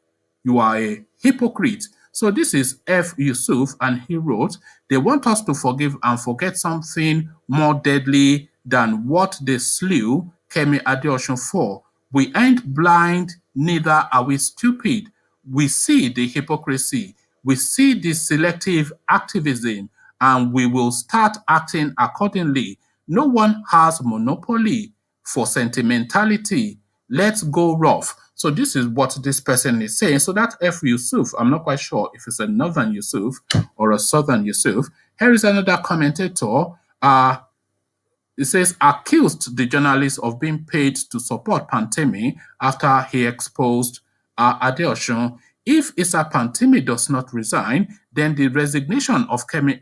You are a hypocrite. So this is F. Yusuf, and he wrote, they want us to forgive and forget something more deadly than what they slew KEMI ADEOSUN for. We ain't blind, neither are we stupid. We see the hypocrisy. We see the selective activism, and we will start acting accordingly. No one has monopoly for sentimentality. Let's go rough. So this is what this person is saying. So that F. Yusuf, I'm not quite sure if it's a northern Yusuf or a southern Yusuf. Here is another commentator. It says, accused the journalist of being paid to support Pantami after he exposed ADEOSUN. If Issa Pantami does not resign, then the resignation of KEMI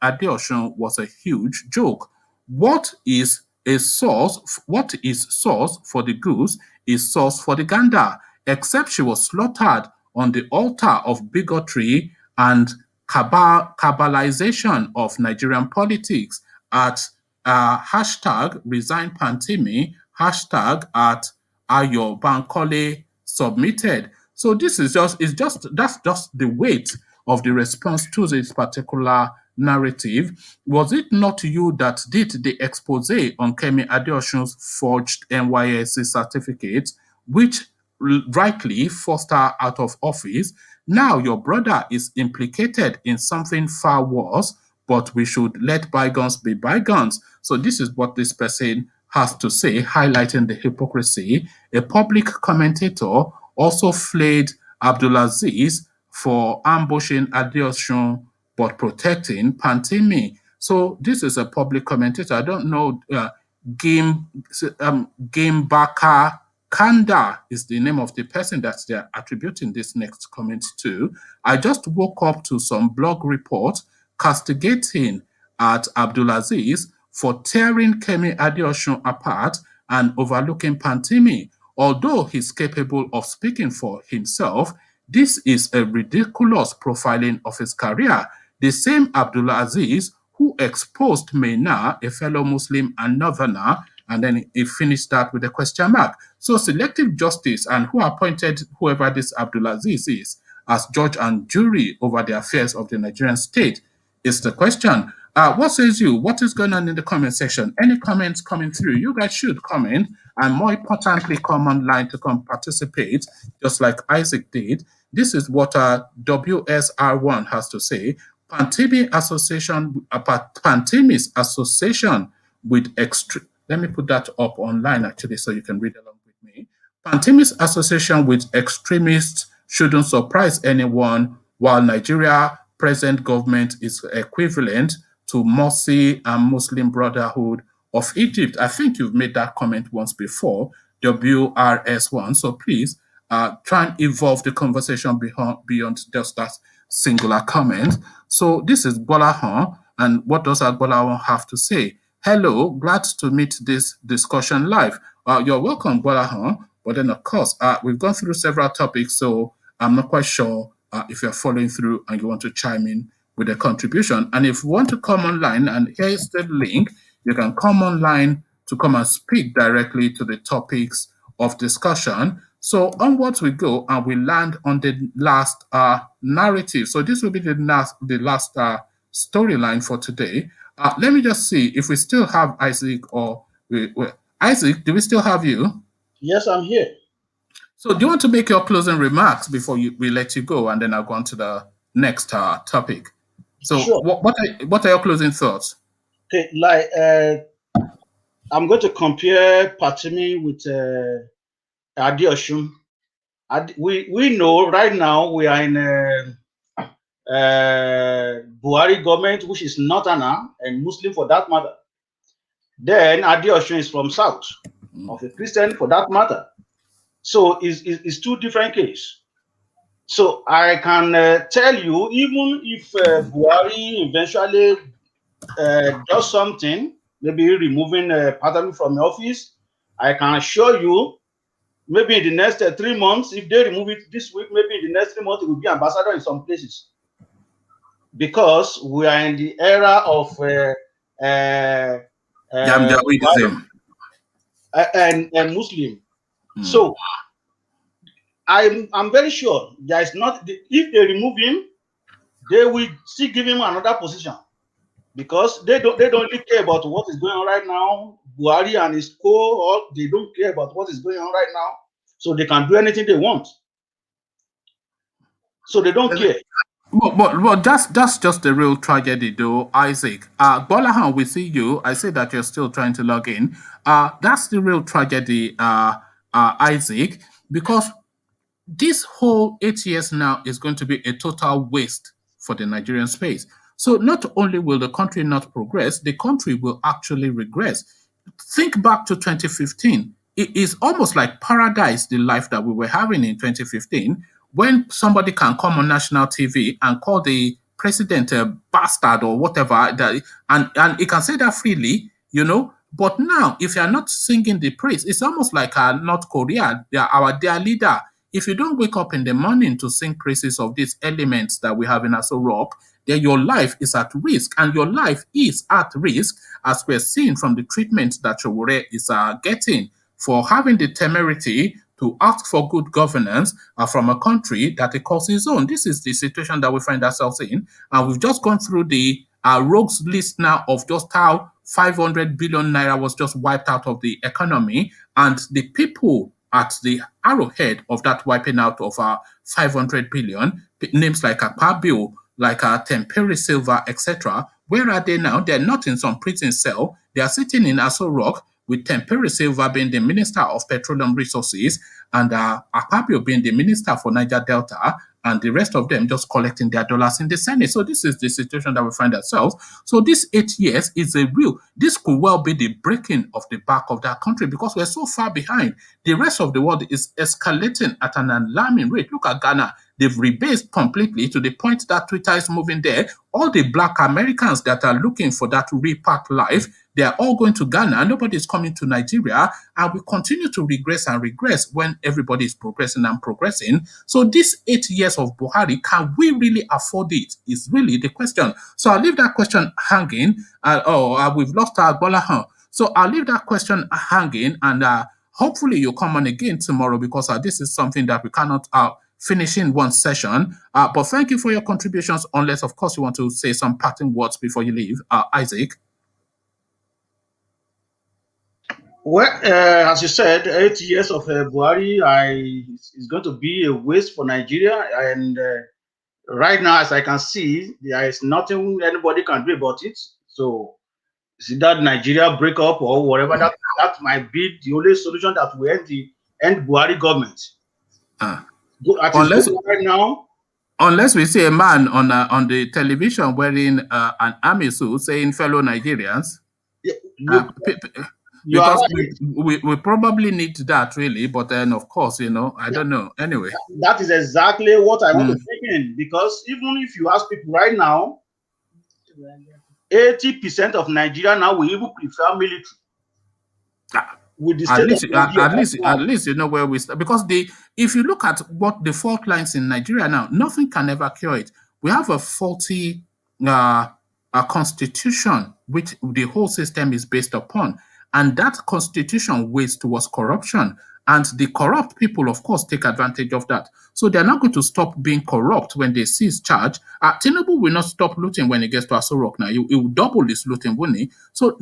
ADEOSUN was a huge joke. What is sauce for the goose is sauce for the gander, except she was slaughtered on the altar of bigotry and cabalization of Nigerian politics at hashtag Resign Pantami, hashtag at Ayo Bankole submitted. So this is that's just the weight of the response to this particular narrative. Was it not you that did the expose on KEMI ADEOSUN's forged NYSC certificate, which rightly forced her out of office? Now your brother is implicated in something far worse, but we should let bygones be bygones. So this is what this person has to say, highlighting the hypocrisy. A public commentator also flayed Abdulaziz for ambushing ADEOSUN but protecting Pantami. So this is a public commentator. I don't know Gimbaka Kanda is the name of the person that they're attributing this next comment to. I just woke up to some blog report castigating at Abdulaziz for tearing KEMI ADEOSUN apart and overlooking Pantami. Although he's capable of speaking for himself, this is a ridiculous profiling of his career. The same Abdulaziz who exposed Maina, a fellow Muslim and Northerner, and then he finished that with a question mark. So selective justice and who appointed whoever this Abdulaziz is as judge and jury over the affairs of the Nigerian state is the question. What says you? What is going on in the comment section? Any comments coming through? You guys should comment, and more importantly, come online to come participate, just like Isaac did. This is what WSR1 has to say. Pantami's association with let me put that up online actually so you can read along with me. Pantami's association with extremists shouldn't surprise anyone, while Nigeria present government is equivalent to Morsi and Muslim Brotherhood of Egypt. I think you've made that comment once before, WRS1. So please try and evolve the conversation beyond just that singular comment. So this is Bolahan, and what does Bolahan have to say? Hello, glad to meet this discussion live. You're welcome, Bolahan. But then, of course, we've gone through several topics, so I'm not quite sure if you're following through and you want to chime in with a contribution. And if you want to come online, and here's the link, you can come online to come and speak directly to the topics of discussion. So onwards we go, and we land on the last narrative. So this will be the last storyline for today. Let me just see if we still have Isaac or Isaac, do we still have you? Yes, I'm here. So do you want to make your closing remarks before we let you go, and then I'll go on to the next topic? So sure. What are your closing thoughts? Okay, like I'm going to compare Pantami with ADEOSUN. We know right now we are in Buhari government, which is Northerner and Muslim for that matter. Then ADEOSUN is from South, of a Christian for that matter. So it's two different cases. So I can tell you, even if Buhari eventually does something, maybe removing Pantami from the office, I can assure you, maybe in the next 3 months, if they remove it this week, maybe in the next 3 months, it will be ambassador in some places. Because we are in the era of and Muslim. So I'm very sure there is not, if they remove him, they will still give him another position, because they don't really care about what is going on right now. Buhari and his co, they don't care about what is going on right now, so they can do anything they want. So they don't care. But that's just the real tragedy, though, Isaac. Bolahan, we see you. I see that you're still trying to log in. That's the real tragedy, Isaac, because this whole 8 years now is going to be a total waste for the Nigerian space. So not only will the country not progress, the country will actually regress. Think back to 2015. It is almost like paradise, the life that we were having in 2015, when somebody can come on national TV and call the president a bastard or whatever, and he can say that freely, you know. But now, if you are not singing the praise, it's almost like North Korea, our dear leader. If you don't wake up in the morning to sing praises of these elements that we have in Aso Rock, then your life is at risk, and your life is at risk, as we're seeing from the treatment that Chowore is getting for having the temerity to ask for good governance from a country that he calls his own. This is the situation that we find ourselves in, and we've just gone through the rogues list now of just how 500 billion naira was just wiped out of the economy, and the people at the arrowhead of that wiping out of 500 billion, names like Akpabio, like Timipre Sylva, etc. Where are they now? They're not in some prison cell. They are sitting in Aso Rock, with Timipre Sylva being the Minister of Petroleum Resources and Akpabio being the Minister for Niger Delta, and the rest of them just collecting their dollars in the Senate. So this is the situation that we find ourselves. So this 8 years is this could well be the breaking of the back of that country because we're so far behind. The rest of the world is escalating at an alarming rate. Look at Ghana. They've rebased completely to the point that Twitter is moving there. All the Black Americans that are looking for that repack life, they are all going to Ghana. Nobody is coming to Nigeria. And we continue to regress and regress when everybody is progressing and progressing. So this 8 years of Buhari, can we really afford it? Is really the question. So I'll leave that question hanging. We've lost our Bolahan. So I'll leave that question hanging, and hopefully you'll come on again tomorrow because this is something that we cannot finish in one session. But thank you for your contributions, unless, of course, you want to say some parting words before you leave. Isaac? Well, as you said, 8 years of Buhari is going to be a waste for Nigeria. And right now, as I can see, there is nothing anybody can do about it. So, see that Nigeria break up or whatever, that might be the only solution that will end Buhari government. Right now, unless we see a man on the television wearing an army suit saying fellow Nigerians. Because we probably need that, really. But then, of course, I don't know. Anyway. That is exactly what I want to take in. Because even if you ask people right now, 80% of Nigeria now will even prefer military. With the at least you know where we start. Because if you look at what the fault lines in Nigeria now, nothing can ever cure it. We have a faulty constitution, which the whole system is based upon. And that constitution weighs towards corruption. And the corrupt people, of course, take advantage of that. So they're not going to stop being corrupt when they seize charge. Tinubu will not stop looting when he gets to Aso Rock now. He will double his looting, won't he? So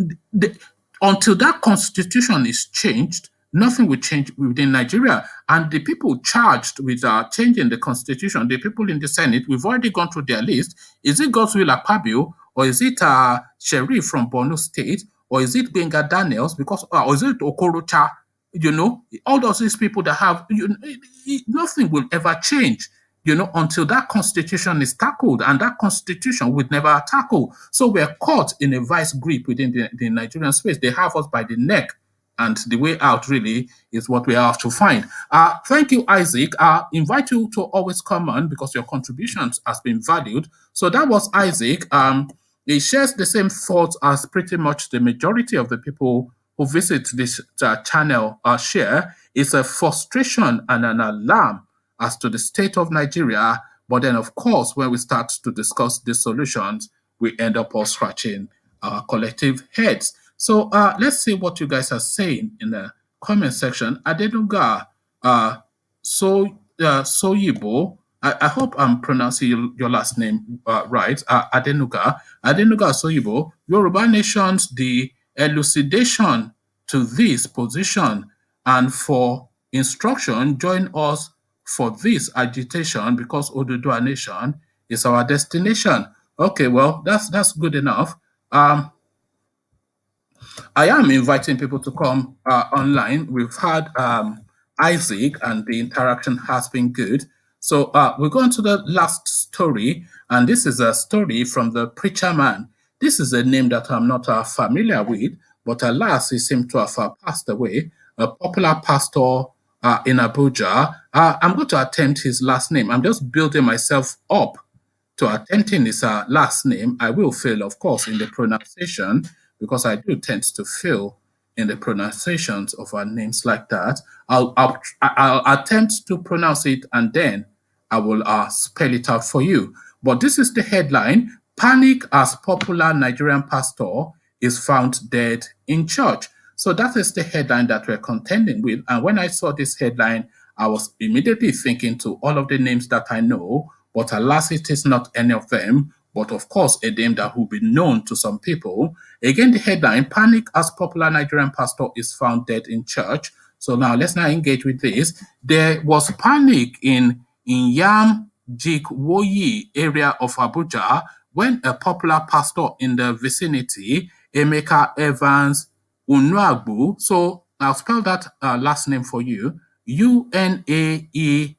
until that constitution is changed, nothing will change within Nigeria. And the people charged with changing the constitution, the people in the Senate, we've already gone through their list. Is it Godswill Akpabio, or is it Sheriff from Borno State, or is it Benga Daniels, or is it Okorocha? All those people that have, nothing will ever change, until that constitution is tackled, and that constitution would never tackle. So we're caught in a vice grip within the Nigerian space. They have us by the neck, and the way out really is what we have to find. Thank you, Isaac. I invite you to always come on because your contributions has been valued. So that was Isaac. He shares the same thoughts as pretty much the majority of the people who visit this channel share. It's a frustration and an alarm as to the state of Nigeria. But then, of course, when we start to discuss the solutions, we end up all scratching our collective heads. So let's see what you guys are saying in the comment section. Adenuga Soyibo, I hope I'm pronouncing your last name right. Adenuga Soyibo, Yoruba Nations, the elucidation to this position, and for instruction, join us for this agitation because Oduduwa Nation is our destination. Okay, well, that's good enough. I am inviting people to come online. We've had Isaac, and the interaction has been good. So we're going to the last story, and this is a story from the preacher man. This is a name that I'm not familiar with, but alas, he seemed to have passed away. A popular pastor in Abuja. I'm going to attempt his last name. I'm just building myself up to attempting his last name. I will fail, of course, in the pronunciation, because I do tend to fail in the pronunciations of our names like that. I'll attempt to pronounce it, and then I will spell it out for you. But this is the headline: Panic as popular Nigerian pastor is found dead in church. So that is the headline that we're contending with. And when I saw this headline, I was immediately thinking to all of the names that I know, but alas, it is not any of them, but of course, a name that will be known to some people. Again, the headline: Panic as popular Nigerian pastor is found dead in church. So now let's now engage with this. There was panic in Yam Jikwoyi area of Abuja when a popular pastor in the vicinity, Emeka Evans Unuagbu, so I'll spell that last name for you, Unaegbu,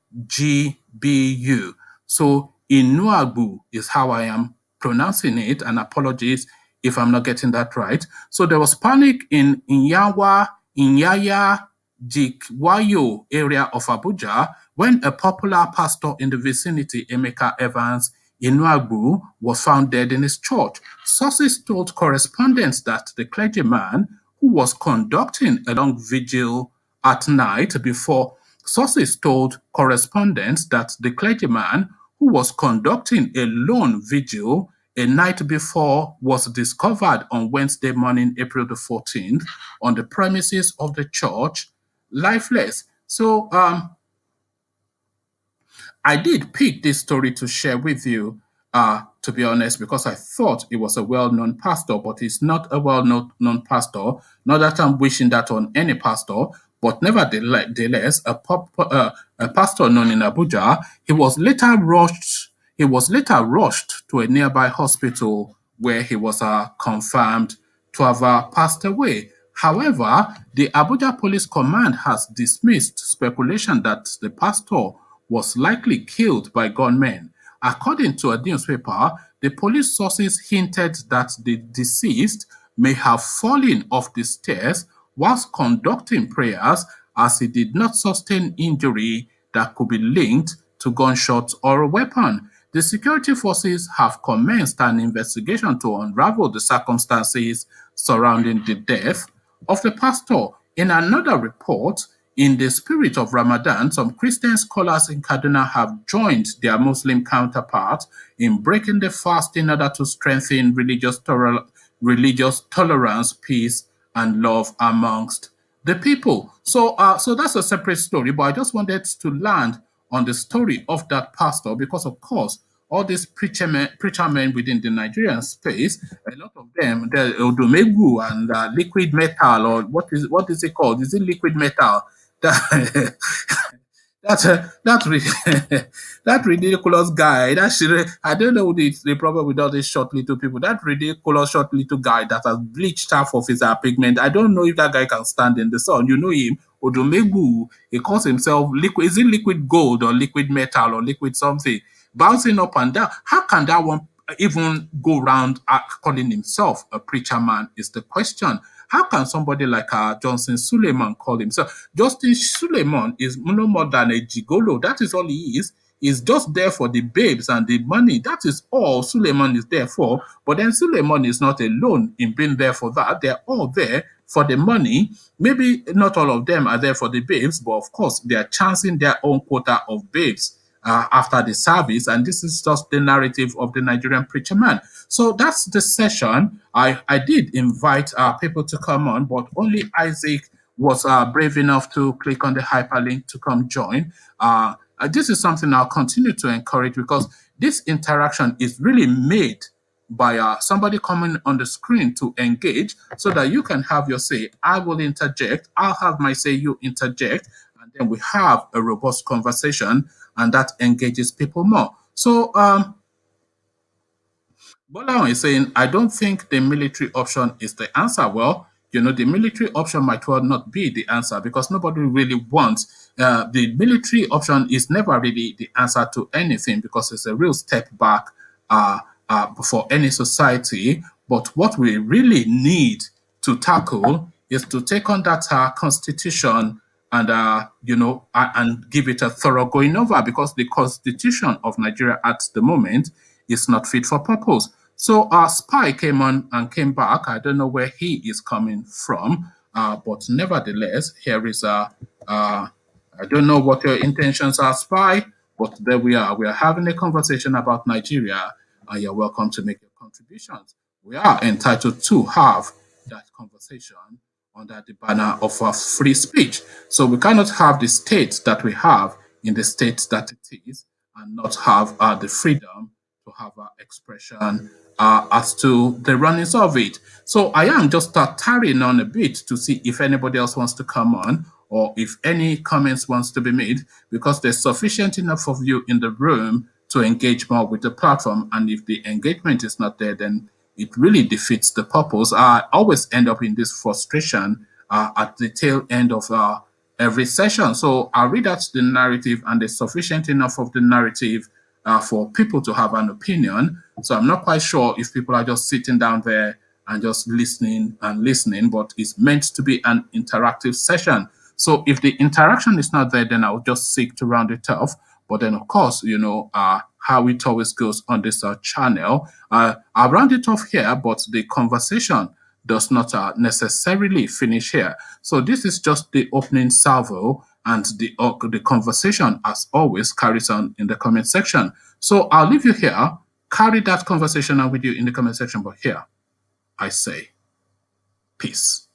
So Inuagbu is how I am pronouncing it, and apologies if I'm not getting that right. So there was panic in Inyaya, Jikwayo area of Abuja when a popular pastor in the vicinity, Emeka Evans Inuagbu, was found dead in his church. Sources told correspondents that the clergyman who was conducting a long vigil at night before Sources told correspondents that the clergyman who was conducting a lone vigil a night before was discovered on Wednesday morning, April the 14th, on the premises of the church, lifeless. So I did pick this story to share with you, to be honest, because I thought it was a well-known pastor, but he's not a well-known pastor. Not that I'm wishing that on any pastor, but nevertheless, a pastor known in Abuja. He was later rushed to a nearby hospital where he was confirmed to have passed away. However, the Abuja Police Command has dismissed speculation that the pastor was likely killed by gunmen. According to a newspaper, the police sources hinted that the deceased may have fallen off the stairs whilst conducting prayers, as he did not sustain injury that could be linked to gunshots or a weapon. The security forces have commenced an investigation to unravel the circumstances surrounding the death of the pastor. In another report, in the spirit of Ramadan, some Christian scholars in Kaduna have joined their Muslim counterparts in breaking the fast in order to strengthen religious tolerance, peace, and love amongst the people. So that's a separate story, but I just wanted to land on the story of that pastor because, of course, all these preacher men within the Nigerian space, a lot of them, the Odomegu and liquid metal, or what is it called? Is it liquid metal? That that ridiculous guy. I don't know the problem with all these short little people. That ridiculous short little guy that has bleached half of his pigment. I don't know if that guy can stand in the sun. You know him, Odomegu. He calls himself liquid. Is it liquid gold or liquid metal or liquid something? Bouncing up and down. How can that one even go around calling himself a preacher man? Is the question. How can somebody like Johnson Suleiman call himself? Justin Suleiman is no more than a gigolo. That is all he is. He's just there for the babes and the money. That is all Suleiman is there for. But then Suleiman is not alone in being there for that. They're all there for the money. Maybe not all of them are there for the babes, but of course they are chancing their own quota of babes after the service, and this is just the narrative of the Nigerian preacher man. So that's the session. I did invite people to come on, but only Isaac was brave enough to click on the hyperlink to come join. This is something I'll continue to encourage because this interaction is really made by somebody coming on the screen to engage so that you can have your say. I will interject. I'll have my say, you interject, and then we have a robust conversation, and that engages people more. So Bola is saying, I don't think the military option is the answer. Well, you know, the military option might well not be the answer because nobody really wants. The military option is never really the answer to anything because it's a real step back for any society. But what we really need to tackle is to take on that constitution and and give it a thorough going over because the constitution of Nigeria at the moment is not fit for purpose. So our spy came on and came back. I don't know where he is coming from, but nevertheless, here is I don't know what your intentions are, spy, but there we are. We are having a conversation about Nigeria, and you're welcome to make your contributions. We are entitled to have that conversation under the banner of free speech. So we cannot have the state that we have in the state that it is and not have the freedom to have expression as to the runnings of it. So I am just tarrying on a bit to see if anybody else wants to come on or if any comments wants to be made because there's sufficient enough of you in the room to engage more with the platform. And if the engagement is not there, then it really defeats the purpose. I always end up in this frustration at the tail end of every session. So I'll read out the narrative and there's sufficient enough of the narrative for people to have an opinion. So I'm not quite sure if people are just sitting down there and just listening and listening, but it's meant to be an interactive session. So if the interaction is not there, then I'll just seek to round it off. But then, of course, you know, how it always goes on this channel, I'll round it off here, but the conversation does not necessarily finish here. So this is just the opening salvo, and the conversation, as always, carries on in the comment section. So I'll leave you here. Carry that conversation on with you in the comment section. But here, I say, peace.